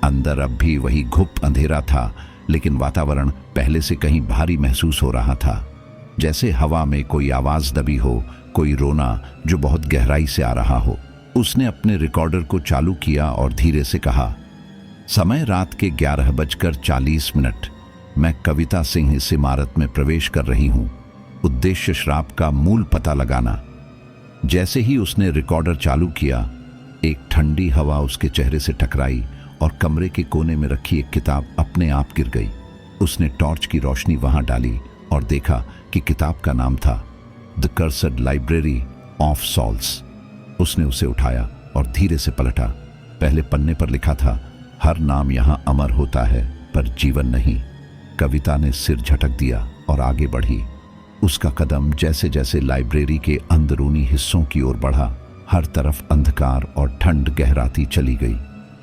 अंदर अब भी वही घुप अंधेरा था, लेकिन वातावरण पहले से कहीं भारी महसूस हो रहा था, जैसे हवा में कोई आवाज दबी हो, कोई रोना जो बहुत गहराई से आ रहा हो। उसने अपने रिकॉर्डर को चालू किया और धीरे से कहा, समय रात के 11:40। मैं कविता सिंह इस इमारत में प्रवेश कर रही हूं। उद्देश्य श्राप का मूल पता लगाना। जैसे ही उसने रिकॉर्डर चालू किया, एक ठंडी हवा उसके चेहरे से टकराई और कमरे के कोने में रखी एक किताब अपने आप गिर गई। उसने टॉर्च की रोशनी वहां डाली और देखा कि किताब का नाम था द कर्सड लाइब्रेरी ऑफ सॉल्स। उसने उसे उठाया और धीरे से पलटा। पहले पन्ने पर लिखा था, हर नाम यहां अमर होता है पर जीवन नहीं। कविता ने सिर झटक दिया और आगे बढ़ी। उसका कदम जैसे जैसे लाइब्रेरी के अंदरूनी हिस्सों की ओर बढ़ा, हर तरफ अंधकार और ठंड गहराती चली गई।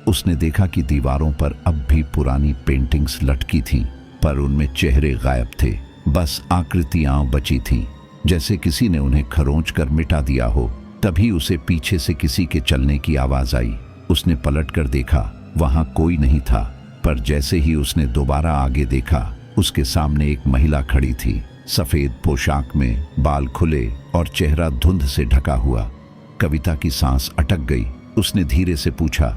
उसने देखा कि दीवारों पर अब भी पुरानी पेंटिंग्स लटकी थीं, पर उनमें चेहरे गायब थे। बस आकृतियां बची थीं, जैसे किसी ने उन्हें खरोंच कर मिटा दिया हो। तभी उसे पीछे से किसी के चलने की आवाज आई। उसने पलटकर देखा, वहां कोई नहीं था, पर जैसे ही उसने दोबारा आगे देखा, उसके सामने एक महिला खड़ी थी, सफेद पोशाक में, बाल खुले और चेहरा धुंध से ढका हुआ। कविता की सांस अटक गई। उसने धीरे से पूछा,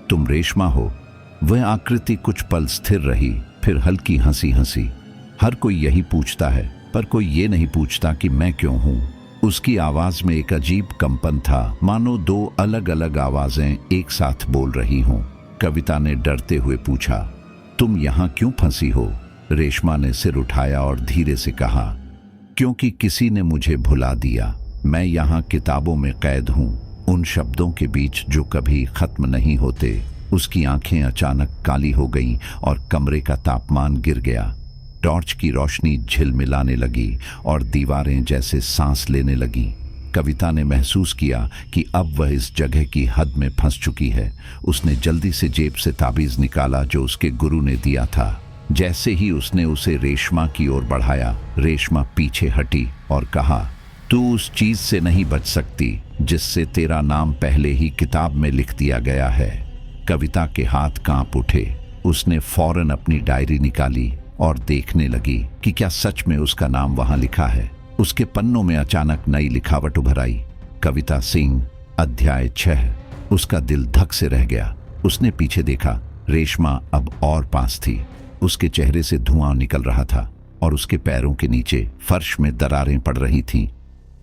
तुम रेशमा हो? वह आकृति कुछ पल स्थिर रही, फिर हल्की हंसी हंसी। हर कोई यही पूछता है, पर कोई ये नहीं पूछता कि मैं क्यों हूं। उसकी आवाज में एक अजीब कंपन था, मानो 2 अलग अलग आवाजें एक साथ बोल रही हों। कविता ने डरते हुए पूछा, तुम यहां क्यों फंसी हो? रेशमा ने सिर उठाया और धीरे से कहा, क्योंकि किसी ने मुझे भुला दिया। मैं यहाँ किताबों में कैद हूँ, उन शब्दों के बीच जो कभी खत्म नहीं होते। उसकी आंखें अचानक काली हो गईं और कमरे का तापमान गिर गया। टॉर्च की रोशनी झिलमिलाने लगी और दीवारें जैसे सांस लेने लगीं। कविता ने महसूस किया कि अब वह इस जगह की हद में फंस चुकी है। उसने जल्दी से जेब से ताबीज निकाला जो उसके गुरु ने दिया था। जैसे ही उसने उसे रेशमा की ओर बढ़ाया, रेशमा पीछे हटी और कहा, तू उस चीज से नहीं बच सकती जिससे तेरा नाम पहले ही किताब में लिख दिया गया है। कविता के हाथ कांप उठे। उसने फौरन अपनी डायरी निकाली और देखने लगी कि क्या सच में उसका नाम वहां लिखा है। उसके पन्नों में अचानक नई लिखावट उभर आई, कविता सिंह, अध्याय 6। उसका दिल धक से रह गया। उसने पीछे देखा, रेशमा अब और पास थी। उसके चेहरे से धुआं निकल रहा था और उसके पैरों के नीचे फर्श में दरारें पड़ रही थीं।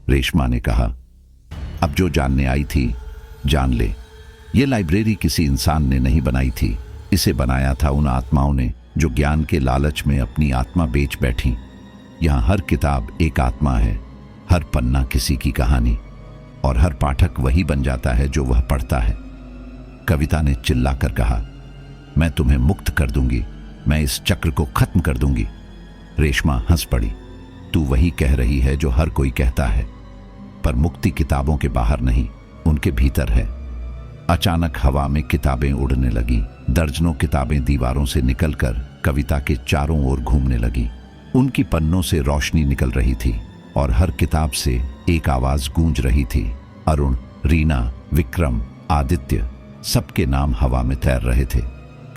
रेशमा ने कहा, अब जो जानने आई थी जान ले, ये लाइब्रेरी किसी इंसान ने नहीं बनाई थी। इसे बनाया था उन आत्माओं ने जो ज्ञान के लालच में अपनी आत्मा बेच बैठी। यहाँ हर किताब एक आत्मा है, हर पन्ना किसी की कहानी, और हर पाठक वही बन जाता है जो वह पढ़ता है। कविता ने चिल्लाकर कहा, मैं तुम्हें मुक्त कर दूंगी, मैं इस चक्र को खत्म कर दूंगी। रेशमा हंस पड़ी, तू वही कह रही है जो हर कोई कहता है, पर मुक्ति किताबों के बाहर नहीं, उनके भीतर है। अचानक हवा में किताबें उड़ने लगी। दर्जनों किताबें दीवारों से निकलकर कविता के चारों ओर घूमने लगी। उनकी पन्नों से रोशनी निकल रही थी और हर किताब से एक आवाज गूंज रही थी। अरुण, रीना, विक्रम, आदित्य, सबके नाम हवा में तैर रहे थे।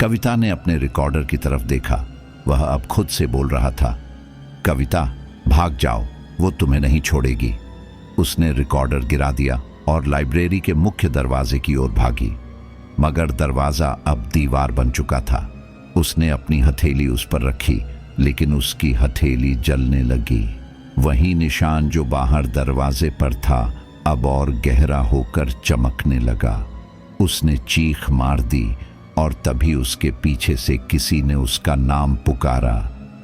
कविता ने अपने रिकॉर्डर की तरफ देखा। वह अब खुद से बोल रहा था, कविता भाग जाओ, वो तुम्हें नहीं छोड़ेगी। उसने रिकॉर्डर गिरा दिया और लाइब्रेरी के मुख्य दरवाजे की ओर भागी, मगर दरवाजा अब दीवार बन चुका था। उसने अपनी हथेली उस पर रखी, लेकिन उसकी हथेली जलने लगी। वही निशान जो बाहर दरवाजे पर था अब और गहरा होकर चमकने लगा। उसने चीख मार दी और तभी उसके पीछे से किसी ने उसका नाम पुकारा।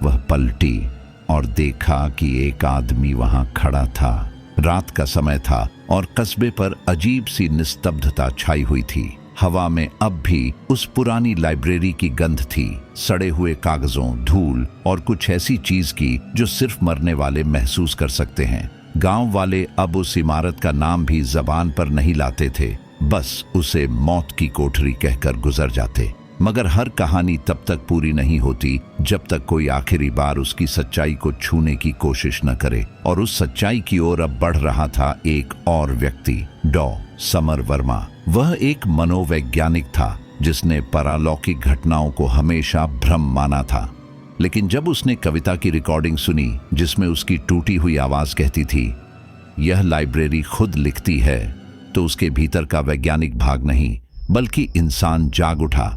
वह पलटी और देखा कि एक आदमी वहां खड़ा था। रात का समय था और कस्बे पर अजीब सी निस्तब्धता छाई हुई थी। हवा में अब भी उस पुरानी लाइब्रेरी की गंध थी, सड़े हुए कागजों, धूल और कुछ ऐसी चीज की जो सिर्फ मरने वाले महसूस कर सकते हैं। गांव वाले अब उस इमारत का नाम भी जबान पर नहीं लाते थे, बस उसे मौत की कोठरी कहकर गुजर जाते। मगर हर कहानी तब तक पूरी नहीं होती जब तक कोई आखिरी बार उसकी सच्चाई को छूने की कोशिश न करे। और उस सच्चाई की ओर अब बढ़ रहा था एक और व्यक्ति, डॉ. समर वर्मा। वह एक मनोवैज्ञानिक था जिसने पारलौकिक घटनाओं को हमेशा भ्रम माना था। लेकिन जब उसने कविता की रिकॉर्डिंग सुनी जिसमें उसकी टूटी हुई आवाज कहती थी, यह लाइब्रेरी खुद लिखती है, तो उसके भीतर का वैज्ञानिक भाग नहीं बल्कि इंसान जाग उठा।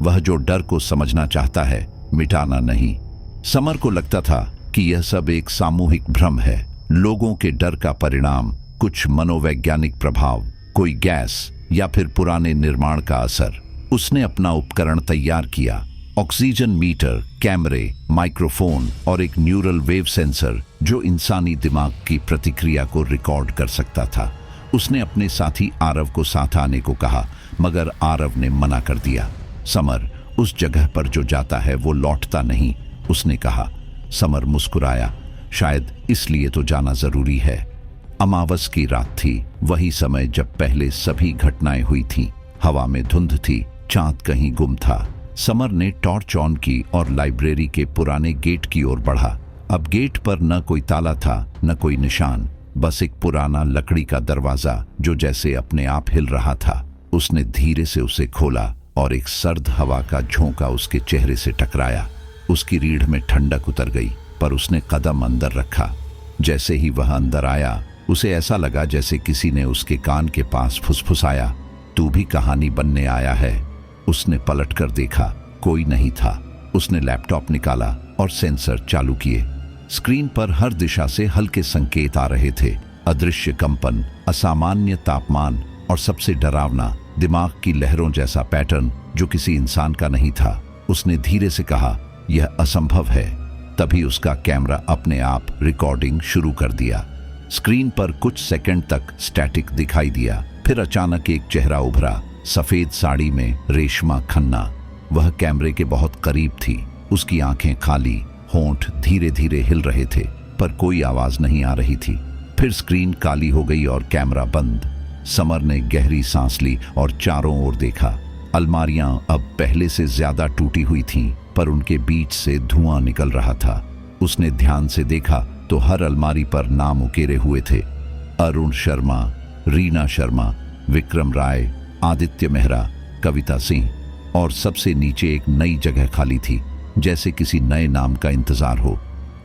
वह जो डर को समझना चाहता है, मिटाना नहीं। समर को लगता था कि यह सब एक सामूहिक भ्रम है, लोगों के डर का परिणाम, कुछ मनोवैज्ञानिक प्रभाव, कोई गैस या फिर पुराने निर्माण का असर। उसने अपना उपकरण तैयार किया, ऑक्सीजन मीटर, कैमरे, माइक्रोफोन और एक न्यूरल वेव सेंसर जो इंसानी दिमाग की प्रतिक्रिया को रिकॉर्ड कर सकता था। उसने अपने साथी आरव को साथ आने को कहा, मगर आरव ने मना कर दिया। समर, उस जगह पर जो जाता है वो लौटता नहीं, उसने कहा। समर मुस्कुराया, शायद इसलिए तो जाना जरूरी है। अमावस की रात थी, वही समय जब पहले सभी घटनाएं हुई थीं। हवा में धुंध थी, चांद कहीं गुम था। समर ने टॉर्च ऑन की और लाइब्रेरी के पुराने गेट की ओर बढ़ा। अब गेट पर न कोई ताला था, न कोई निशान, बस एक पुराना लकड़ी का दरवाजा जो जैसे अपने आप हिल रहा था। उसने धीरे से उसे खोला और एक सर्द हवा का झोंका उसके चेहरे से टकराया। उसकी रीढ़ में ठंडक उतर गई, पर उसने कदम अंदर रखा। जैसे ही वह अंदर आया, उसे ऐसा लगा जैसे किसी ने उसके कान के पास फुसफुसाया, तू भी कहानी बनने आया है। उसने पलटकर देखा, कोई नहीं था। उसने लैपटॉप निकाला और सेंसर चालू किए। स्क्रीन पर हर दिशा से हल्के संकेत आ रहे थे, अदृश्य कंपन, असामान्य तापमान और सबसे डरावना, दिमाग की लहरों जैसा पैटर्न जो किसी इंसान का नहीं था। उसने धीरे से कहा, यह असंभव है। तभी उसका कैमरा अपने आप रिकॉर्डिंग शुरू कर दिया। स्क्रीन पर कुछ सेकंड तक स्टैटिक दिखाई दिया, फिर अचानक एक चेहरा उभरा, सफेद साड़ी में, रेशमा खन्ना। वह कैमरे के बहुत करीब थी। उसकी आंखें खाली, होंठ धीरे धीरे हिल रहे थे, पर कोई आवाज नहीं आ रही थी। फिर स्क्रीन काली हो गई और कैमरा बंद। समर ने गहरी सांस ली और चारों ओर देखा। अलमारियां अब पहले से ज्यादा टूटी हुई थीं, पर उनके बीच से धुआं निकल रहा था। उसने ध्यान से देखा तो हर अलमारी पर नाम उकेरे हुए थे, अरुण शर्मा, रीना शर्मा, विक्रम राय, आदित्य मेहरा, कविता सिंह, और सबसे नीचे एक नई जगह खाली थी, जैसे किसी नए नाम का इंतजार हो।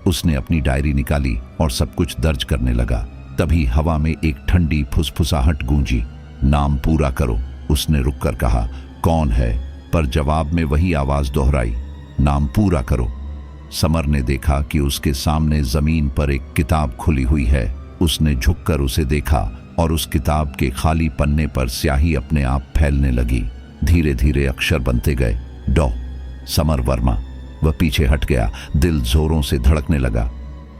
उसने अपनी डायरी निकाली और सब कुछ दर्ज करने लगा। तभी हवा में एक ठंडी फुसफुसाहट गूंजी, नाम पूरा करो। उसने रुककर कहा, कौन है? पर जवाब में वही आवाज दोहराई, नाम पूरा करो। समर ने देखा कि उसके सामने जमीन पर एक किताब खुली हुई है। उसने झुककर उसे देखा, और उस किताब के खाली पन्ने पर स्याही अपने आप फैलने लगी। धीरे धीरे अक्षर बनते गए। डॉ समर वर्मा। वह पीछे हट गया। दिल जोरों से धड़कने लगा।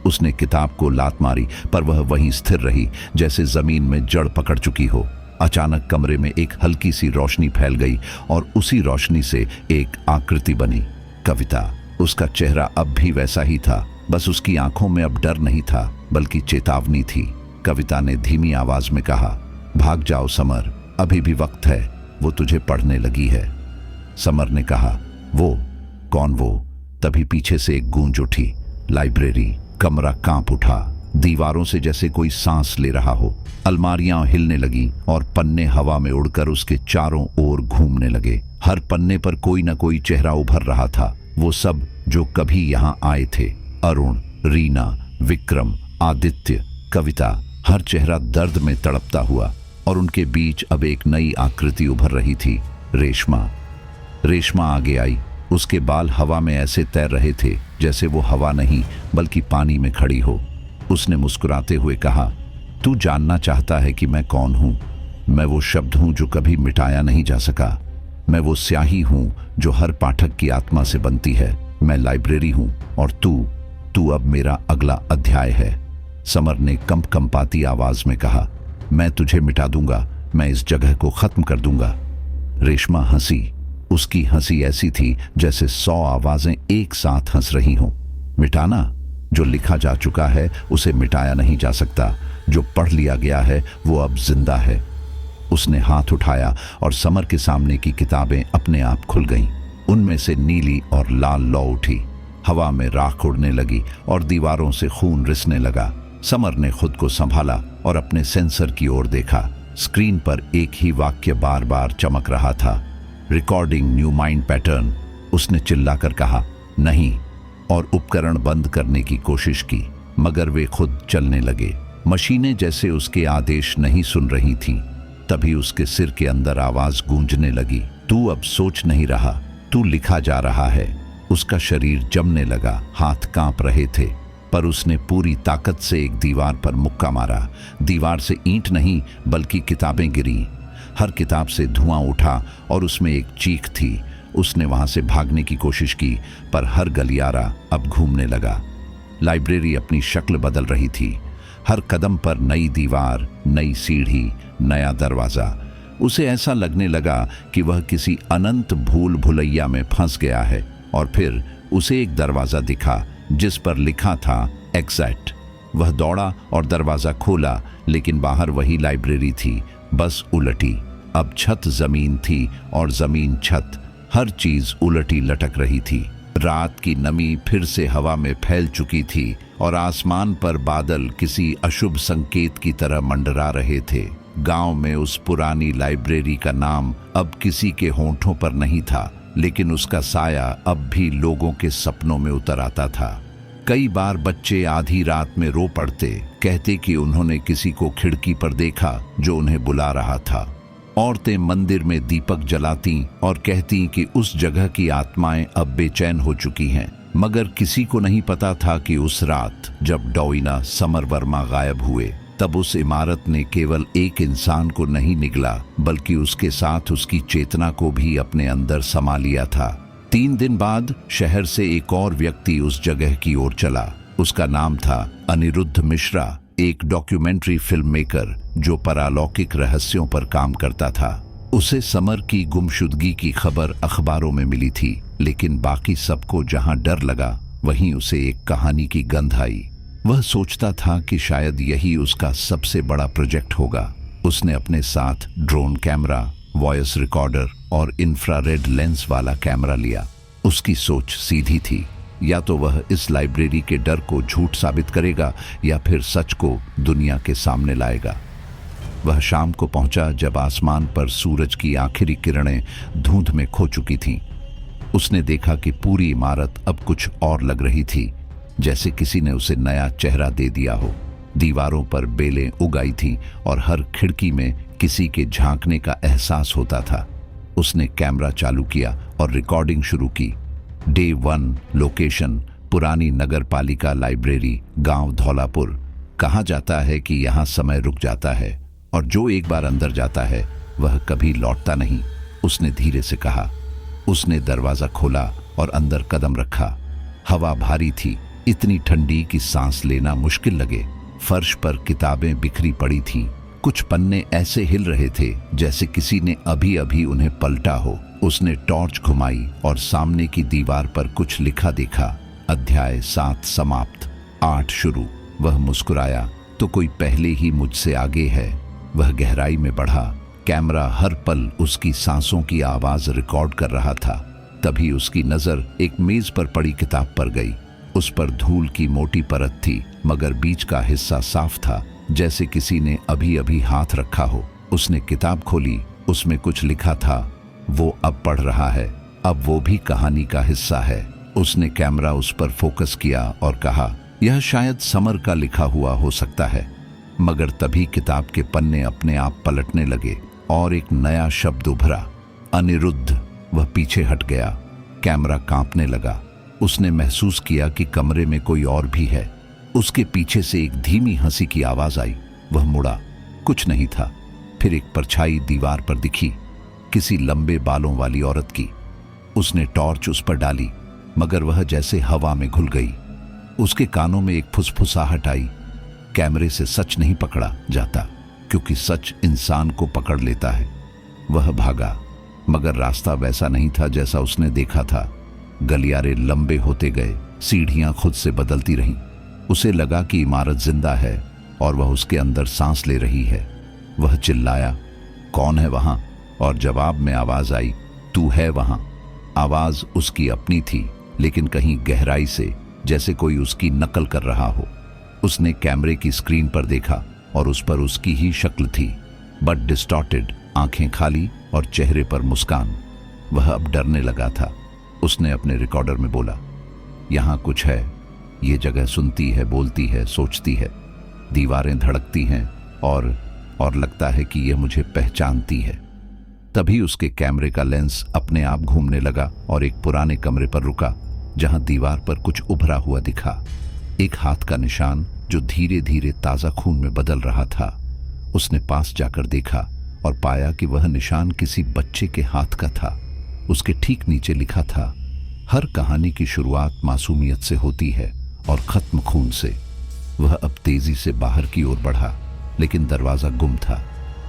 उसने किताब को लात मारी, पर वह वहीं स्थिर रही, जैसे जमीन में जड़ पकड़ चुकी हो। अचानक कमरे में एक हल्की सी रोशनी फैल गई और उसी रोशनी से एक आकृति बनी। कविता। उसका चेहरा अब भी वैसा ही था, बस उसकी आंखों में अब डर नहीं था बल्कि चेतावनी थी। कविता ने धीमी आवाज में कहा, भाग जाओ समर, अभी भी वक्त है, वो तुझे पढ़ने लगी है। समर ने कहा, वो कौन वो? तभी पीछे से एक गूंज उठी। लाइब्रेरी। कमरा कांप उठा, दीवारों से जैसे कोई सांस ले रहा हो। अलमारियां हिलने लगी और पन्ने हवा में उड़कर उसके चारों ओर घूमने लगे। हर पन्ने पर कोई न कोई चेहरा उभर रहा था, वो सब जो कभी यहां आए थे। अरुण, रीना, विक्रम, आदित्य, कविता, हर चेहरा दर्द में तड़पता हुआ। और उनके बीच अब एक नई आकृति उभर रही थी, रेशमा। रेशमा आगे आई। उसके बाल हवा में ऐसे तैर रहे थे जैसे वो हवा नहीं बल्कि पानी में खड़ी हो। उसने मुस्कुराते हुए कहा, तू जानना चाहता है कि मैं कौन हूं? मैं वो शब्द हूं जो कभी मिटाया नहीं जा सका। मैं वो स्याही हूं जो हर पाठक की आत्मा से बनती है। मैं लाइब्रेरी हूं और तू अब मेरा अगला अध्याय है। समर ने कंपकंपाती आवाज में कहा, मैं तुझे मिटा दूंगा, मैं इस जगह को खत्म कर दूंगा। रेशमा हंसी। उसकी हंसी ऐसी थी जैसे 100 आवाजें एक साथ हंस रही हों। मिटाना? जो लिखा जा चुका है उसे मिटाया नहीं जा सकता। जो पढ़ लिया गया है वो अब जिंदा है। उसने हाथ उठाया और समर के सामने की किताबें अपने आप खुल गईं। उनमें से नीली और लाल लौ उठी। हवा में राख उड़ने लगी और दीवारों से खून रिसने लगा। समर ने खुद को संभाला और अपने सेंसर की ओर देखा। स्क्रीन पर एक ही वाक्य बार बार चमक रहा था, रिकॉर्डिंग न्यू माइंड पैटर्न। उसने चिल्लाकर कहा, नहीं, और उपकरण बंद करने की कोशिश की, मगर वे खुद चलने लगे। मशीनें जैसे उसके आदेश नहीं सुन रही थीं। तभी उसके सिर के अंदर आवाज गूंजने लगी, तू अब सोच नहीं रहा, तू लिखा जा रहा है। उसका शरीर जमने लगा, हाथ कांप रहे थे, पर उसने पूरी ताकत से एक दीवार पर मुक्का मारा। दीवार से ईंट नहीं बल्कि किताबें गिरी। हर किताब से धुआं उठा और उसमें एक चीख थी। उसने वहां से भागने की कोशिश की, पर हर गलियारा अब घूमने लगा। लाइब्रेरी अपनी शक्ल बदल रही थी। हर कदम पर नई दीवार, नई सीढ़ी, नया दरवाजा। उसे ऐसा लगने लगा कि वह किसी अनंत भूल भुलैया में फंस गया है। और फिर उसे एक दरवाजा दिखा जिस पर लिखा था एग्जिट। वह दौड़ा और दरवाजा खोला, लेकिन बाहर वही लाइब्रेरी थी, बस उलटी। अब छत जमीन थी और जमीन छत। हर चीज उलटी लटक रही थी। रात की नमी फिर से हवा में फैल चुकी थी और आसमान पर बादल किसी अशुभ संकेत की तरह मंडरा रहे थे। गांव में उस पुरानी लाइब्रेरी का नाम अब किसी के होंठों पर नहीं था, लेकिन उसका साया अब भी लोगों के सपनों में उतर आता था। कई बार बच्चे आधी रात में रो पड़ते, कहते कि उन्होंने किसी को खिड़की पर देखा जो उन्हें बुला रहा था। औरतें मंदिर में दीपक जलाती और कहती कि उस जगह की आत्माएं अब बेचैन हो चुकी हैं। मगर किसी को नहीं पता था कि उस रात जब डॉइना समर वर्मा गायब हुए, तब उस इमारत ने केवल एक इंसान को नहीं निगला, बल्कि उसके साथ उसकी चेतना को भी अपने अंदर समा लिया था। 3 दिन बाद शहर से एक और व्यक्ति उस जगह की ओर चला। उसका नाम था अनिरुद्ध मिश्रा, एक डॉक्यूमेंट्री फिल्म मेकर जो परालौकिक रहस्यों पर काम करता था। उसे समर की गुमशुदगी की खबर अखबारों में मिली थी, लेकिन बाकी सबको जहां डर लगा, वहीं उसे एक कहानी की गंध आई। वह सोचता था कि शायद यही उसका सबसे बड़ा प्रोजेक्ट होगा। उसने अपने साथ ड्रोन कैमरा, वॉइस रिकॉर्डर और इंफ्रारेड लेंस वाला कैमरा लिया। उसकी सोच सीधी थी, या तो वह इस लाइब्रेरी के डर को झूठ साबित करेगा या फिर सच को दुनिया के सामने लाएगा। वह शाम को पहुंचा जब आसमान पर सूरज की आखिरी किरणें धुंध में खो चुकी थीं। उसने देखा कि पूरी इमारत अब कुछ और लग रही थी, जैसे किसी ने उसे नया चेहरा दे दिया हो। दीवारों पर बेलें उगाई थीं और हर खिड़की में किसी के झांकने का एहसास होता था। उसने कैमरा चालू किया और रिकॉर्डिंग शुरू की। डे 1, लोकेशन पुरानी नगर पालिका लाइब्रेरी, गांव धौलापुर। कहा जाता है कि यहाँ समय रुक जाता है, और जो एक बार अंदर जाता है वह कभी लौटता नहीं, उसने धीरे से कहा। उसने दरवाजा खोला और अंदर कदम रखा। हवा भारी थी, इतनी ठंडी कि सांस लेना मुश्किल लगे। फर्श पर किताबें बिखरी पड़ी थीं। कुछ पन्ने ऐसे हिल रहे थे जैसे किसी ने अभी अभी उन्हें पलटा हो। उसने टॉर्च घुमाई और सामने की दीवार पर कुछ लिखा देखा। अध्याय 7 समाप्त, 8 शुरू। वह मुस्कुराया तो कोई पहले ही मुझसे आगे है। वह गहराई में बढ़ा। कैमरा हर पल उसकी सांसों की आवाज रिकॉर्ड कर रहा था। तभी उसकी नजर एक मेज पर पड़ी किताब पर गई। उस पर धूल की मोटी परत थी, मगर बीच का हिस्सा साफ था, जैसे किसी ने अभी अभी हाथ रखा हो। उसने किताब खोली। उसमें कुछ लिखा था। वो अब पढ़ रहा है। अब वो भी कहानी का हिस्सा है। उसने कैमरा उस पर फोकस किया और कहा, यह शायद समर का लिखा हुआ हो सकता है। मगर तभी किताब के पन्ने अपने आप पलटने लगे और एक नया शब्द उभरा, अनिरुद्ध। वह पीछे हट गया। कैमरा कांपने लगा। उसने महसूस किया कि कमरे में कोई और भी है। उसके पीछे से एक धीमी हंसी की आवाज आई। वह मुड़ा। कुछ नहीं था। फिर एक परछाई दीवार पर दिखी, किसी लंबे बालों वाली औरत की। उसने टॉर्च उस पर डाली, मगर वह जैसे हवा में घुल गई। उसके कानों में एक फुसफुसाहट आई। कैमरे से सच नहीं पकड़ा जाता, क्योंकि सच इंसान को पकड़ लेता है। वह भागा, मगर रास्ता वैसा नहीं था जैसा उसने देखा था। गलियारे लंबे होते गए, सीढ़ियां खुद से बदलती रहीं। उसे लगा कि इमारत जिंदा है और वह उसके अंदर सांस ले रही है। वह चिल्लाया, कौन है वहां? और जवाब में आवाज आई, तू है वहां। आवाज उसकी अपनी थी, लेकिन कहीं गहराई से, जैसे कोई उसकी नकल कर रहा हो। उसने कैमरे की स्क्रीन पर देखा और उस पर उसकी ही शक्ल थी, बट डिस्टॉर्टेड, आंखें खाली और चेहरे पर मुस्कान। वह अब डरने लगा था। उसने अपने रिकॉर्डर में बोला, यहां कुछ है। ये जगह सुनती है, बोलती है, सोचती है। दीवारें धड़कती हैं और लगता है कि यह मुझे पहचानती है। तभी उसके कैमरे का लेंस अपने आप घूमने लगा और एक पुराने कमरे पर रुका, जहां दीवार पर कुछ उभरा हुआ दिखा। एक हाथ का निशान जो धीरे धीरे ताजा खून में बदल रहा था। उसने पास जाकर देखा और पाया कि वह निशान किसी बच्चे के हाथ का था। उसके ठीक नीचे लिखा था, हर कहानी की शुरुआत मासूमियत से होती है और खत्म खून से। वह अब तेजी से बाहर की ओर बढ़ा, लेकिन दरवाजा गुम था।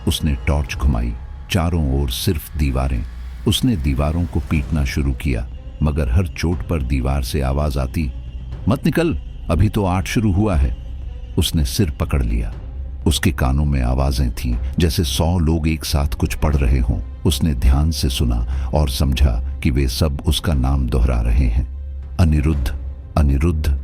उसने टॉर्च घुमाई। चारों ओर सिर्फ दीवारें। उसने दीवारों को पीटना शुरू किया, मगर हर चोट पर दीवार से आवाज आती, मत निकल, अभी तो 8 शुरू हुआ है। उसने सिर पकड़ लिया। उसके कानों में आवाजें थीं, जैसे 100 लोग एक साथ कुछ पढ़ रहे हों। उसने ध्यान से सुना और समझा कि वे सब उसका नाम दोहरा रहे हैं, अनिरुद्ध, अनिरुद्ध।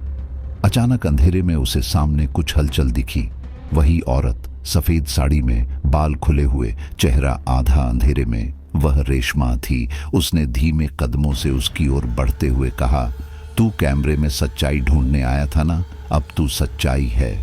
अचानक अंधेरे में उसे सामने कुछ हलचल दिखी। वही औरत, सफेद साड़ी में, बाल खुले हुए, चेहरा आधा अंधेरे में। वह रेशमा थी। उसने धीमे कदमों से उसकी ओर बढ़ते हुए कहा, तू कैमरे में सच्चाई ढूंढने आया था ना, अब तू सच्चाई है।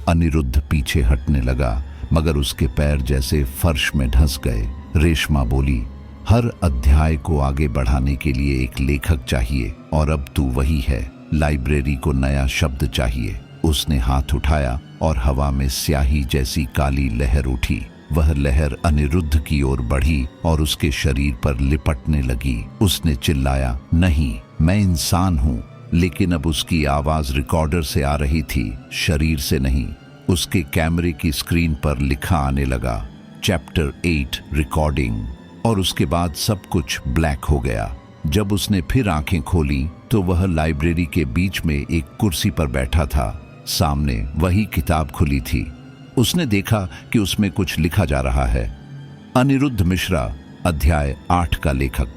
अनिरुद्ध पीछे हटने लगा, मगर उसके पैर जैसे फर्श में धंस गए। रेशमा बोली, हर अध्याय को आगे बढ़ाने के लिए एक लेखक चाहिए, और अब तू वही है। लाइब्रेरी को नया शब्द चाहिए। उसने हाथ उठाया और हवा में स्याही जैसी काली लहर उठी। वह लहर अनिरुद्ध की ओर बढ़ी और उसके शरीर पर लिपटने लगी। उसने चिल्लाया, नहीं, मैं इंसान हूं। लेकिन अब उसकी आवाज रिकॉर्डर से आ रही थी, शरीर से नहीं। उसके कैमरे की स्क्रीन पर लिखा आने लगा, चैप्टर 8 रिकॉर्डिंग। और उसके बाद सब कुछ ब्लैक हो गया। जब उसने फिर आंखें खोली तो वह लाइब्रेरी के बीच में एक कुर्सी पर बैठा था। सामने वही किताब खुली थी। उसने देखा कि उसमें कुछ लिखा जा रहा है, अनिरुद्ध मिश्रा, अध्याय 8 का लेखक।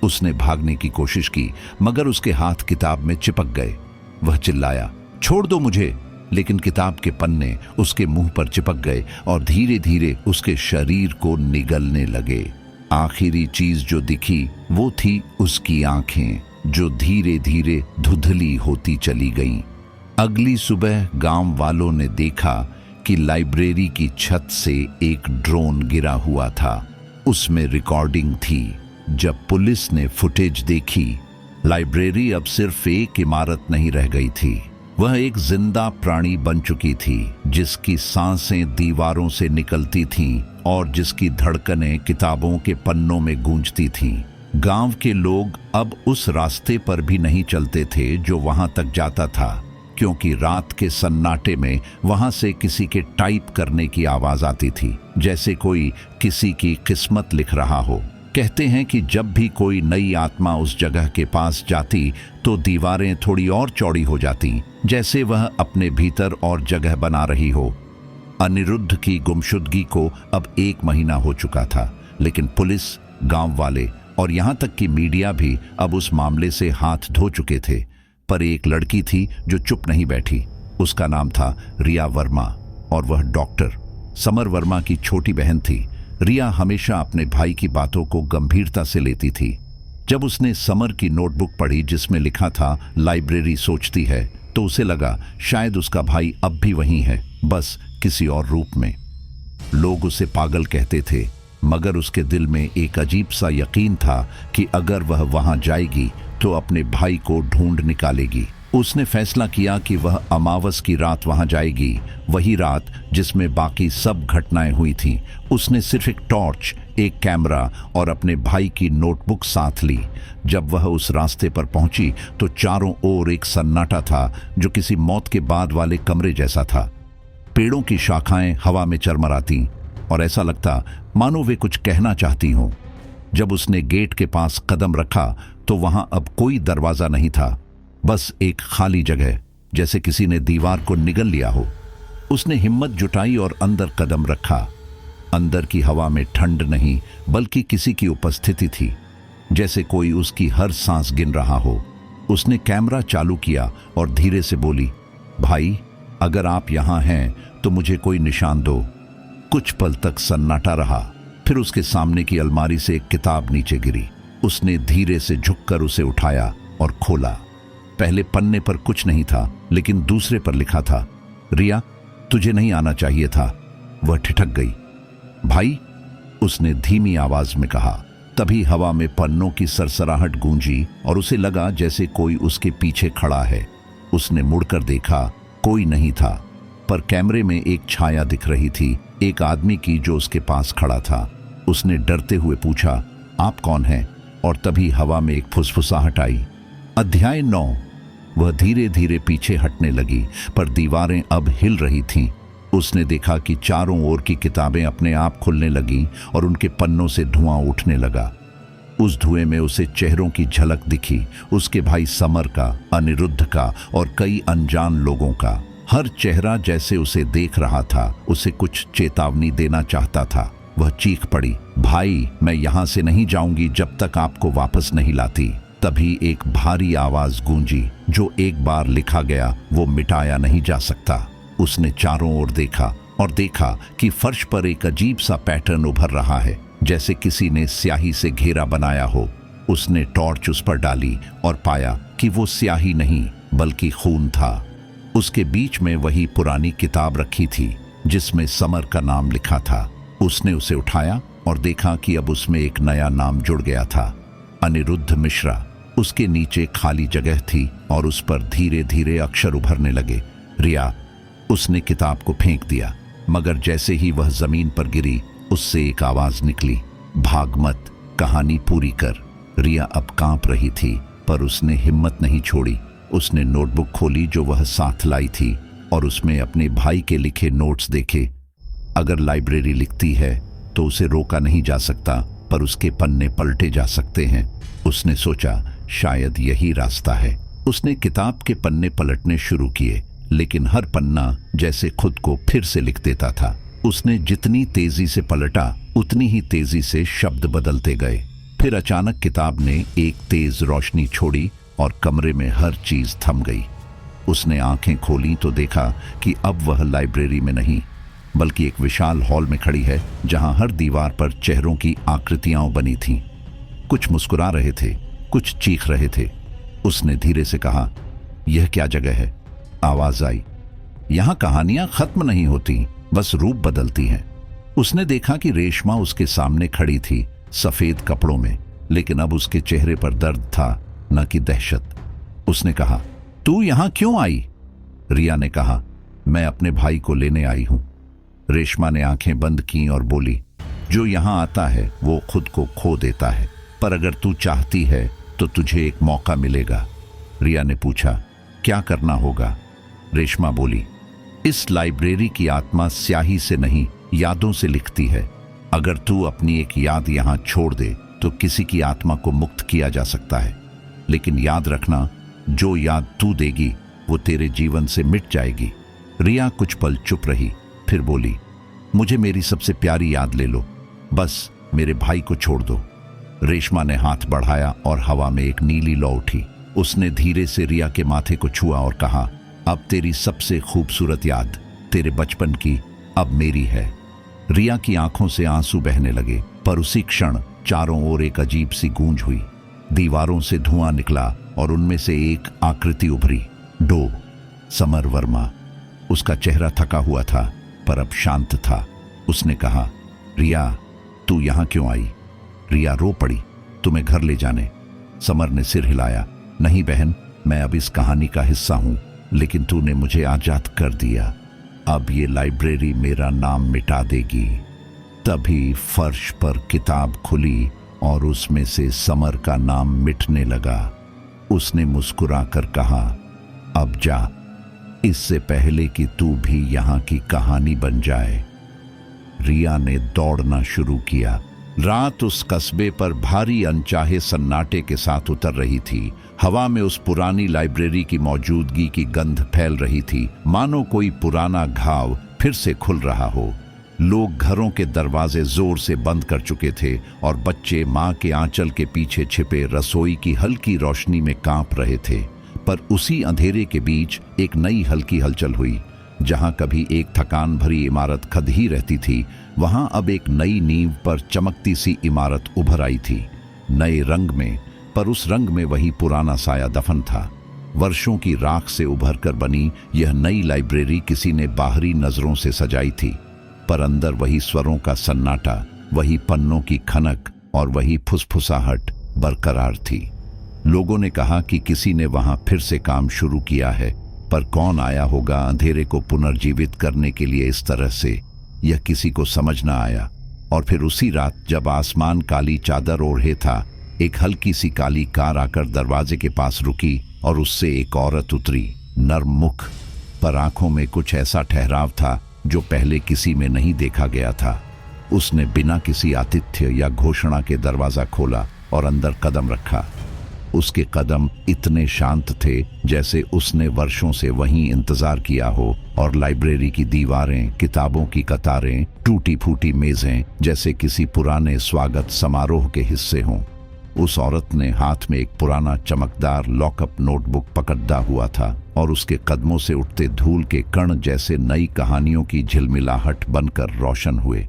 उसने भागने की कोशिश की, मगर उसके हाथ किताब में चिपक गए। वह चिल्लाया, छोड़ दो मुझे। लेकिन किताब के पन्ने उसके मुंह पर चिपक गए और धीरे धीरे उसके शरीर को निगलने लगे। आखिरी चीज जो दिखी वो थी उसकी आंखें, जो धीरे धीरे धुंधली होती चली गईं। अगली सुबह गांव वालों ने देखा कि लाइब्रेरी की छत से एक ड्रोन गिरा हुआ था। उसमें रिकॉर्डिंग थी। जब पुलिस ने फुटेज देखी, लाइब्रेरी अब सिर्फ एक इमारत नहीं रह गई थी, वह एक जिंदा प्राणी बन चुकी थी, जिसकी सांसें दीवारों से निकलती थीं और जिसकी धड़कनें किताबों के पन्नों में गूंजती थीं। गांव के लोग अब उस रास्ते पर भी नहीं चलते थे जो वहां तक जाता था, क्योंकि रात के सन्नाटे में वहां से किसी के टाइप करने की आवाज आती थी, जैसे कोई किसी की किस्मत लिख रहा हो। कहते हैं कि जब भी कोई नई आत्मा उस जगह के पास जाती तो दीवारें थोड़ी और चौड़ी हो जाती, जैसे वह अपने भीतर और जगह बना रही हो। अनिरुद्ध की गुमशुदगी को अब 1 महीना हो चुका था, लेकिन पुलिस, गांव वाले और यहां तक कि मीडिया भी अब उस मामले से हाथ धो चुके थे। पर एक लड़की थी जो चुप नहीं बैठी। उसका नाम था रिया वर्मा और वह डॉक्टर समर वर्मा की छोटी बहन थी। रिया हमेशा अपने भाई की बातों को गंभीरता से लेती थी। जब उसने समर की नोटबुक पढ़ी जिसमें लिखा था लाइब्रेरी सोचती है, तो उसे लगा शायद उसका भाई अब भी वहीं है, बस किसी और रूप में। लोग उसे पागल कहते थे, मगर उसके दिल में एक अजीब सा यकीन था कि अगर वह वहां जाएगी तो अपने भाई को ढूंढ निकालेगी। उसने फैसला किया कि वह अमावस की रात वहां जाएगी, वही रात जिसमें बाकी सब घटनाएं हुई थीं। उसने सिर्फ एक टॉर्च, एक कैमरा और अपने भाई की नोटबुक साथ ली। जब वह उस रास्ते पर पहुंची तो चारों ओर एक सन्नाटा था जो किसी मौत के बाद वाले कमरे जैसा था। पेड़ों की शाखाएं हवा में चरमराती और ऐसा लगता मानो वे कुछ कहना चाहती हों। जब उसने गेट के पास कदम रखा तो वहां अब कोई दरवाजा नहीं था, बस एक खाली जगह, जैसे किसी ने दीवार को निगल लिया हो। उसने हिम्मत जुटाई और अंदर कदम रखा। अंदर की हवा में ठंड नहीं, बल्कि किसी की उपस्थिति थी, जैसे कोई उसकी हर सांस गिन रहा हो। उसने कैमरा चालू किया और धीरे से बोली, भाई, अगर आप यहां हैं तो मुझे कोई निशान दो। कुछ पल तक सन्नाटा रहा, फिर उसके सामने की अलमारी से एक किताब नीचे गिरी। उसने धीरे से झुककर उसे उठाया और खोला। पहले पन्ने पर कुछ नहीं था, लेकिन दूसरे पर लिखा था, रिया, तुझे नहीं आना चाहिए था। वह ठिठक गई। भाई, उसने धीमी आवाज में कहा। तभी हवा में पन्नों की सरसराहट गूंजी और उसे लगा जैसे कोई उसके पीछे खड़ा है। उसने मुड़कर देखा, कोई नहीं था, पर कैमरे में एक छाया दिख रही थी, एक आदमी की जो उसके पास खड़ा था। उसने डरते हुए पूछा, आप कौन हैं? और तभी हवा में एक फुसफुसाहट आई। अध्याय 9। वह धीरे धीरे पीछे हटने लगी, पर दीवारें अब हिल रही थीं। उसने देखा कि चारों ओर की किताबें अपने आप खुलने लगीं और उनके पन्नों से धुआं उठने लगा। उस धुएं में उसे चेहरों की झलक दिखी, उसके भाई समर का, अनिरुद्ध का और कई अनजान लोगों का। हर चेहरा जैसे उसे देख रहा था, उसे कुछ चेतावनी देना चाहता था। वह चीख पड़ी, भाई, मैं यहां से नहीं जाऊंगी जब तक आपको वापस नहीं लाती। तभी एक भारी आवाज गूंजी, जो एक बार लिखा गया वो मिटाया नहीं जा सकता। उसने चारों ओर देखा और देखा कि फर्श पर एक अजीब सा पैटर्न उभर रहा है, जैसे किसी ने स्याही से घेरा बनाया हो। उसने टॉर्च उस पर डाली और पाया कि वो स्याही नहीं, बल्कि खून था। उसके बीच में वही पुरानी किताब रखी थी जिसमें समर का नाम लिखा था। उसने उसे उठाया और देखा कि अब उसमें एक नया नाम जुड़ गया था, अनिरुद्ध मिश्रा। उसके नीचे खाली जगह थी और उस पर धीरे धीरे अक्षर उभरने लगे, रिया। उसने किताब को फेंक दिया, मगर जैसे ही वह जमीन पर गिरी, उससे एक आवाज निकली, भाग मत, कहानी पूरी कर। रिया अब कांप रही थी, पर उसने हिम्मत नहीं छोड़ी। उसने नोटबुक खोली जो वह साथ लाई थी और उसमें अपने भाई के लिखे नोट्स देखे। अगर लाइब्रेरी लिखती है तो उसे रोका नहीं जा सकता, पर उसके पन्ने पलटे जा सकते हैं। उसने सोचा, शायद यही रास्ता है। उसने किताब के पन्ने पलटने शुरू किए, लेकिन हर पन्ना जैसे खुद को फिर से लिख देता था। उसने जितनी तेजी से पलटा, उतनी ही तेजी से शब्द बदलते गए। फिर अचानक किताब ने एक तेज रोशनी छोड़ी और कमरे में हर चीज थम गई। उसने आंखें खोली तो देखा कि अब वह लाइब्रेरी में नहीं, बल्कि एक विशाल हॉल में खड़ी है, जहां हर दीवार पर चेहरों की आकृतियां बनी थीं। कुछ मुस्कुरा रहे थे, कुछ चीख रहे थे। उसने धीरे से कहा, यह क्या जगह है? आवाज आई, यहां कहानियां खत्म नहीं होती, बस रूप बदलती हैं। उसने देखा कि रेशमा उसके सामने खड़ी थी, सफेद कपड़ों में, लेकिन अब उसके चेहरे पर दर्द था, न कि दहशत। उसने कहा, तू यहां क्यों आई? रिया ने कहा, मैं अपने भाई को लेने आई हूं। रेशमा ने आंखें बंद की और बोली, जो यहां आता है वो खुद को खो देता है, पर अगर तू चाहती है तो तुझे एक मौका मिलेगा। रिया ने पूछा, क्या करना होगा? रेशमा बोली, इस लाइब्रेरी की आत्मा स्याही से नहीं, यादों से लिखती है। अगर तू अपनी एक याद यहां छोड़ दे तो किसी की आत्मा को मुक्त किया जा सकता है, लेकिन याद रखना, जो याद तू देगी वो तेरे जीवन से मिट जाएगी। रिया कुछ पल चुप रही, फिर बोली, मुझे मेरी सबसे प्यारी याद ले लो, बस मेरे भाई को छोड़ दो। रेशमा ने हाथ बढ़ाया और हवा में एक नीली लौ उठी। उसने धीरे से रिया के माथे को छुआ और कहा, अब तेरी सबसे खूबसूरत याद तेरे बचपन की अब मेरी है। रिया की आंखों से आंसू बहने लगे, पर उसी क्षण चारों ओर एक अजीब सी गूंज हुई। दीवारों से धुआं निकला और उनमें से एक आकृति उभरी। डो, समर वर्मा। उसका चेहरा थका हुआ था पर अब शांत था। उसने कहा, रिया, तू यहां क्यों आई? रिया रो पड़ी, तुम्हें घर ले जाने। समर ने सिर हिलाया, नहीं बहन, मैं अब इस कहानी का हिस्सा हूं, लेकिन तूने मुझे आजाद कर दिया। अब ये लाइब्रेरी मेरा नाम मिटा देगी। तभी फर्श पर किताब खुली और उसमें से समर का नाम मिटने लगा। उसने मुस्कुराकर कहा, अब जा, इससे पहले कि तू भी यहां की कहानी बन जाए। रिया ने दौड़ना शुरू किया। रात उस कस्बे पर भारी अनचाहे सन्नाटे के साथ उतर रही थी। हवा में उस पुरानी लाइब्रेरी की मौजूदगी की गंध फैल रही थी, मानो कोई पुराना घाव फिर से खुल रहा हो। लोग घरों के दरवाजे जोर से बंद कर चुके थे और बच्चे मां के आंचल के पीछे छिपे रसोई की हल्की रोशनी में कांप रहे थे। पर उसी अंधेरे के बीच एक नई हल्की हलचल हुई। जहां कभी एक थकान भरी इमारत खदी रहती थी, वहां अब एक नई नींव पर चमकती सी इमारत उभर आई थी, नए रंग में, पर उस रंग में वही पुराना साया दफन था। वर्षों की राख से उभर कर बनी यह नई लाइब्रेरी किसी ने बाहरी नजरों से सजाई थी, पर अंदर वही स्वरों का सन्नाटा, वही पन्नों की खनक और वही फुसफुसाहट बरकरार थी। लोगों ने कहा कि किसी ने वहां फिर से काम शुरू किया है, पर कौन आया होगा अंधेरे को पुनर्जीवित करने के लिए इस तरह से, यह किसी को समझ न आया। और फिर उसी रात जब आसमान काली चादर ओढ़े था, एक हल्की सी काली कार आकर दरवाजे के पास रुकी और उससे एक औरत उतरी। नर्म मुख, पर आंखों में कुछ ऐसा ठहराव था जो पहले किसी में नहीं देखा गया था। उसने बिना किसी आतिथ्य या घोषणा के दरवाजा खोला और अंदर कदम रखा। उसके कदम इतने शांत थे जैसे उसने वर्षों से वहीं इंतजार किया हो, और लाइब्रेरी की दीवारें, किताबों की कतारें, टूटी फूटी मेजें जैसे किसी पुराने स्वागत समारोह के हिस्से हों। उस औरत ने हाथ में एक पुराना चमकदार लॉकअप नोटबुक पकड़ा हुआ था और उसके कदमों से उठते धूल के कण जैसे नई कहानियों की झिलमिलाहट बनकर रोशन हुए।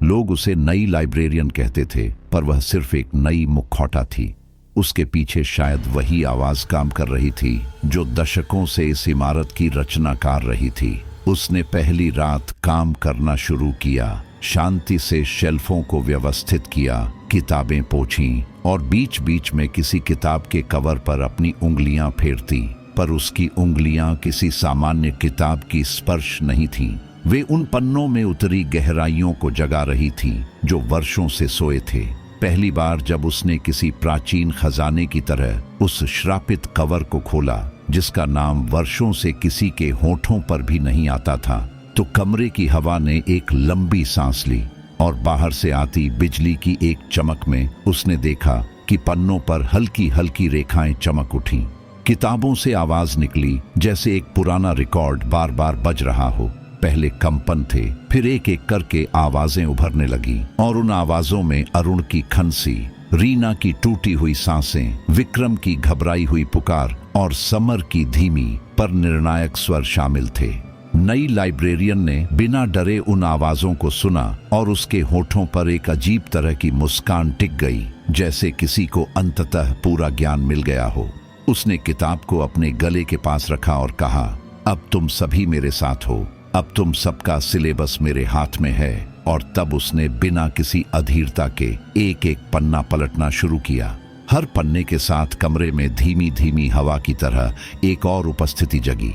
लोग उसे नई लाइब्रेरियन कहते थे, पर वह सिर्फ एक नई मुखौटा थी। उसके पीछे शायद वही आवाज काम कर रही थी जो दशकों से इस इमारत की रचनाकार रही थी। उसने पहली रात काम करना शुरू किया, शांति से शेल्फों को व्यवस्थित किया, किताबें पोंछीं और बीच बीच में किसी किताब के कवर पर अपनी उंगलियां फेरती। पर उसकी उंगलियां किसी सामान्य किताब की स्पर्श नहीं थीं। वे उन पन्नों में उतरी गहराइयों को जगा रही थीं जो वर्षों से सोए थे। पहली बार जब उसने किसी प्राचीन खजाने की तरह उस श्रापित कवर को खोला, जिसका नाम वर्षों से किसी के होठों पर भी नहीं आता था, तो कमरे की हवा ने एक लंबी सांस ली और बाहर से आती बिजली की एक चमक में उसने देखा कि पन्नों पर हल्की हल्की रेखाएं चमक उठीं। किताबों से आवाज निकली जैसे एक पुराना रिकॉर्ड बार बार बज रहा हो। पहले कंपन थे, फिर एक एक करके आवाजें उभरने लगी और उन आवाजों में अरुण की खनसी, रीना की टूटी हुई सांसें, विक्रम की घबराई हुई पुकार और समर की धीमी पर निर्णायक स्वर शामिल थे। नई लाइब्रेरियन ने बिना डरे उन आवाजों को सुना और उसके होठों पर एक अजीब तरह की मुस्कान टिक गई, जैसे किसी को अंततः पूरा ज्ञान मिल गया हो। उसने किताब को अपने गले के पास रखा और कहा, अब तुम सभी मेरे साथ हो, अब तुम सबका सिलेबस मेरे हाथ में है। और तब उसने बिना किसी अधीरता के एक एक पन्ना पलटना शुरू किया। हर पन्ने के साथ कमरे में धीमी धीमी हवा की तरह एक और उपस्थिति जगी।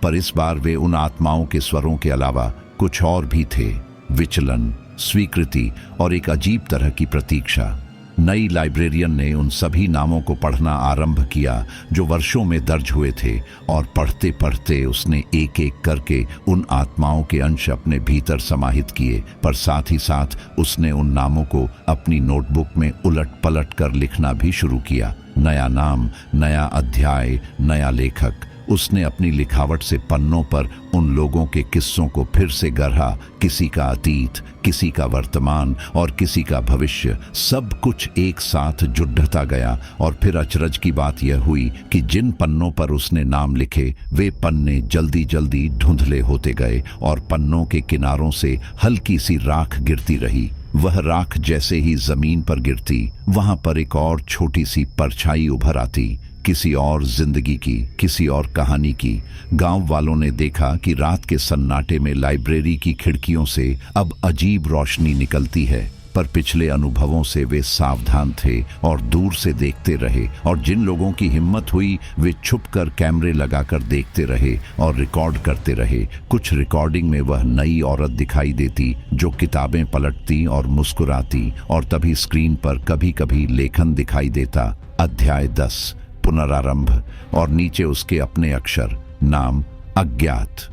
पर इस बार वे उन आत्माओं के स्वरों के अलावा कुछ और भी थे। विचलन, स्वीकृति और एक अजीब तरह की प्रतीक्षा। नई लाइब्रेरियन ने उन सभी नामों को पढ़ना आरंभ किया जो वर्षों में दर्ज हुए थे, और पढ़ते पढ़ते उसने एक एक करके उन आत्माओं के अंश अपने भीतर समाहित किए। पर साथ ही साथ उसने उन नामों को अपनी नोटबुक में उलट पलट कर लिखना भी शुरू किया। नया नाम, नया अध्याय, नया लेखक। उसने अपनी लिखावट से पन्नों पर उन लोगों के किस्सों को फिर से गढ़ा, किसी का अतीत, किसी का वर्तमान और किसी का भविष्य। सब कुछ एक साथ जुड़ता गया, और फिर अचरज की बात यह हुई कि जिन पन्नों पर उसने नाम लिखे वे पन्ने जल्दी जल्दी धुंधले होते गए, और पन्नों के किनारों से हल्की सी राख गिरती रही। वह राख जैसे ही जमीन पर गिरती, वहां पर एक और छोटी सी परछाई उभर आती, किसी और जिंदगी की, किसी और कहानी की। गांव वालों ने देखा कि रात के सन्नाटे में लाइब्रेरी की खिड़कियों से अब अजीब रोशनी निकलती है, पर पिछले अनुभवों से वे सावधान थे और दूर से देखते रहे। और जिन लोगों की हिम्मत हुई वे छुपकर कैमरे लगाकर देखते रहे और रिकॉर्ड करते रहे। कुछ रिकॉर्डिंग में वह नई औरत दिखाई देती जो किताबें पलटती और मुस्कुराती, और तभी स्क्रीन पर कभी कभी लेखन दिखाई देता, अध्याय 10 पुनरारंभ, और नीचे उसके अपने अक्षर, नाम अज्ञात।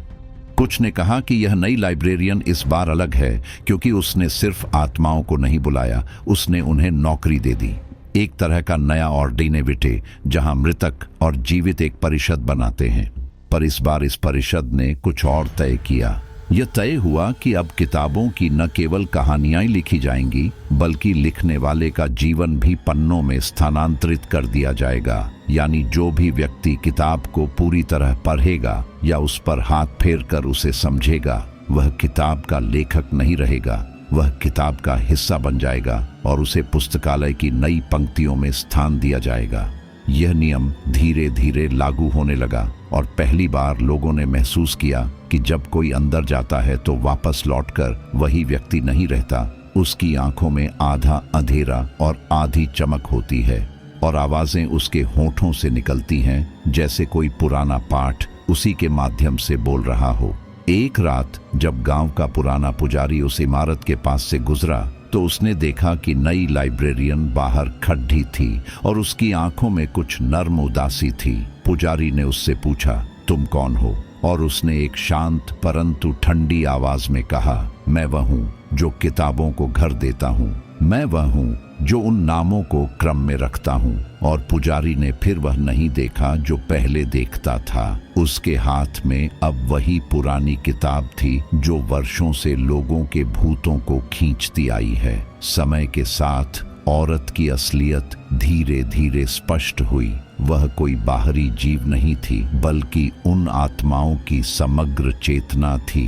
कुछ ने कहा कि यह नई लाइब्रेरियन इस बार अलग है क्योंकि उसने सिर्फ आत्माओं को नहीं बुलाया, उसने उन्हें नौकरी दे दी। एक तरह का नया ऑर्डिनेविटे जहां मृतक और जीवित एक परिषद बनाते हैं। पर इस बार इस परिषद ने कुछ और तय किया। यह तय हुआ कि अब किताबों की न केवल कहानियां ही लिखी जाएंगी, बल्कि लिखने वाले का जीवन भी पन्नों में स्थानांतरित कर दिया जाएगा। यानी जो भी व्यक्ति किताब को पूरी तरह पढ़ेगा या उस पर हाथ फेर कर उसे समझेगा, वह किताब का लेखक नहीं रहेगा, वह किताब का हिस्सा बन जाएगा और उसे पुस्तकालय की नई पंक्तियों में स्थान दिया जाएगा। यह नियम धीरे धीरे लागू होने लगा, और पहली बार लोगों ने महसूस किया कि जब कोई अंदर जाता है तो वापस लौटकर वही व्यक्ति नहीं रहता। उसकी आंखों में आधा अंधेरा और आधी चमक होती है, और आवाजें उसके होठों से निकलती हैं जैसे कोई पुराना पाठ उसी के माध्यम से बोल रहा हो। एक रात जब गांव का पुराना पुजारी उस इमारत के पास से गुजरा तो उसने देखा कि नई लाइब्रेरियन बाहर खड़ी थी और उसकी आंखों में कुछ नर्म उदासी थी। पुजारी ने उससे पूछा, तुम कौन हो? और उसने एक शांत परंतु ठंडी आवाज में कहा, मैं वह हूं जो किताबों को घर देता हूं, मैं वह हूं जो उन नामों को क्रम में रखता हूं। और पुजारी ने फिर वह नहीं देखा जो पहले देखता था। उसके हाथ में अब वही पुरानी किताब थी जो वर्षों से लोगों के भूतों को खींचती आई है। समय के साथ औरत की असलियत धीरे धीरे स्पष्ट हुई। वह कोई बाहरी जीव नहीं थी, बल्कि उन आत्माओं की समग्र चेतना थी।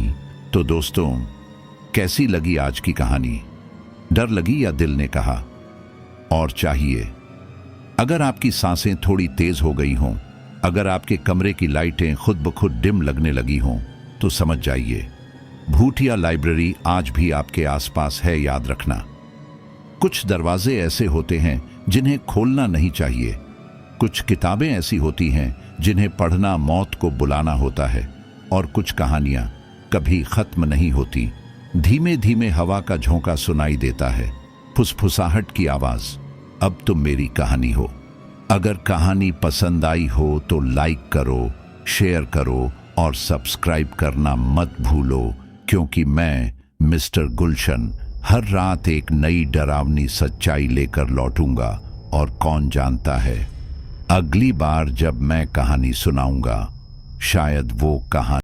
तो दोस्तों, कैसी लगी आज की कहानी? डर लगी या दिल ने कहा और चाहिए? अगर आपकी सांसें थोड़ी तेज हो गई हों, अगर आपके कमरे की लाइटें खुद ब खुद डिम लगने लगी हों, तो समझ जाइए भूतिया लाइब्रेरी आज भी आपके आसपास है। याद रखना, कुछ दरवाजे ऐसे होते हैं जिन्हें खोलना नहीं चाहिए, कुछ किताबें ऐसी होती हैं जिन्हें पढ़ना मौत को बुलाना होता है, और कुछ कहानियां कभी खत्म नहीं होती। धीमे धीमे हवा का झोंका सुनाई देता है, फुसफुसाहट की आवाज। अब तुम मेरी कहानी हो। अगर कहानी पसंद आई हो तो लाइक करो, शेयर करो और सब्सक्राइब करना मत भूलो, क्योंकि मैं मिस्टर गुलशन हर रात एक नई डरावनी सच्चाई लेकर लौटूंगा। और कौन जानता है, अगली बार जब मैं कहानी सुनाऊंगा, शायद वो कहानी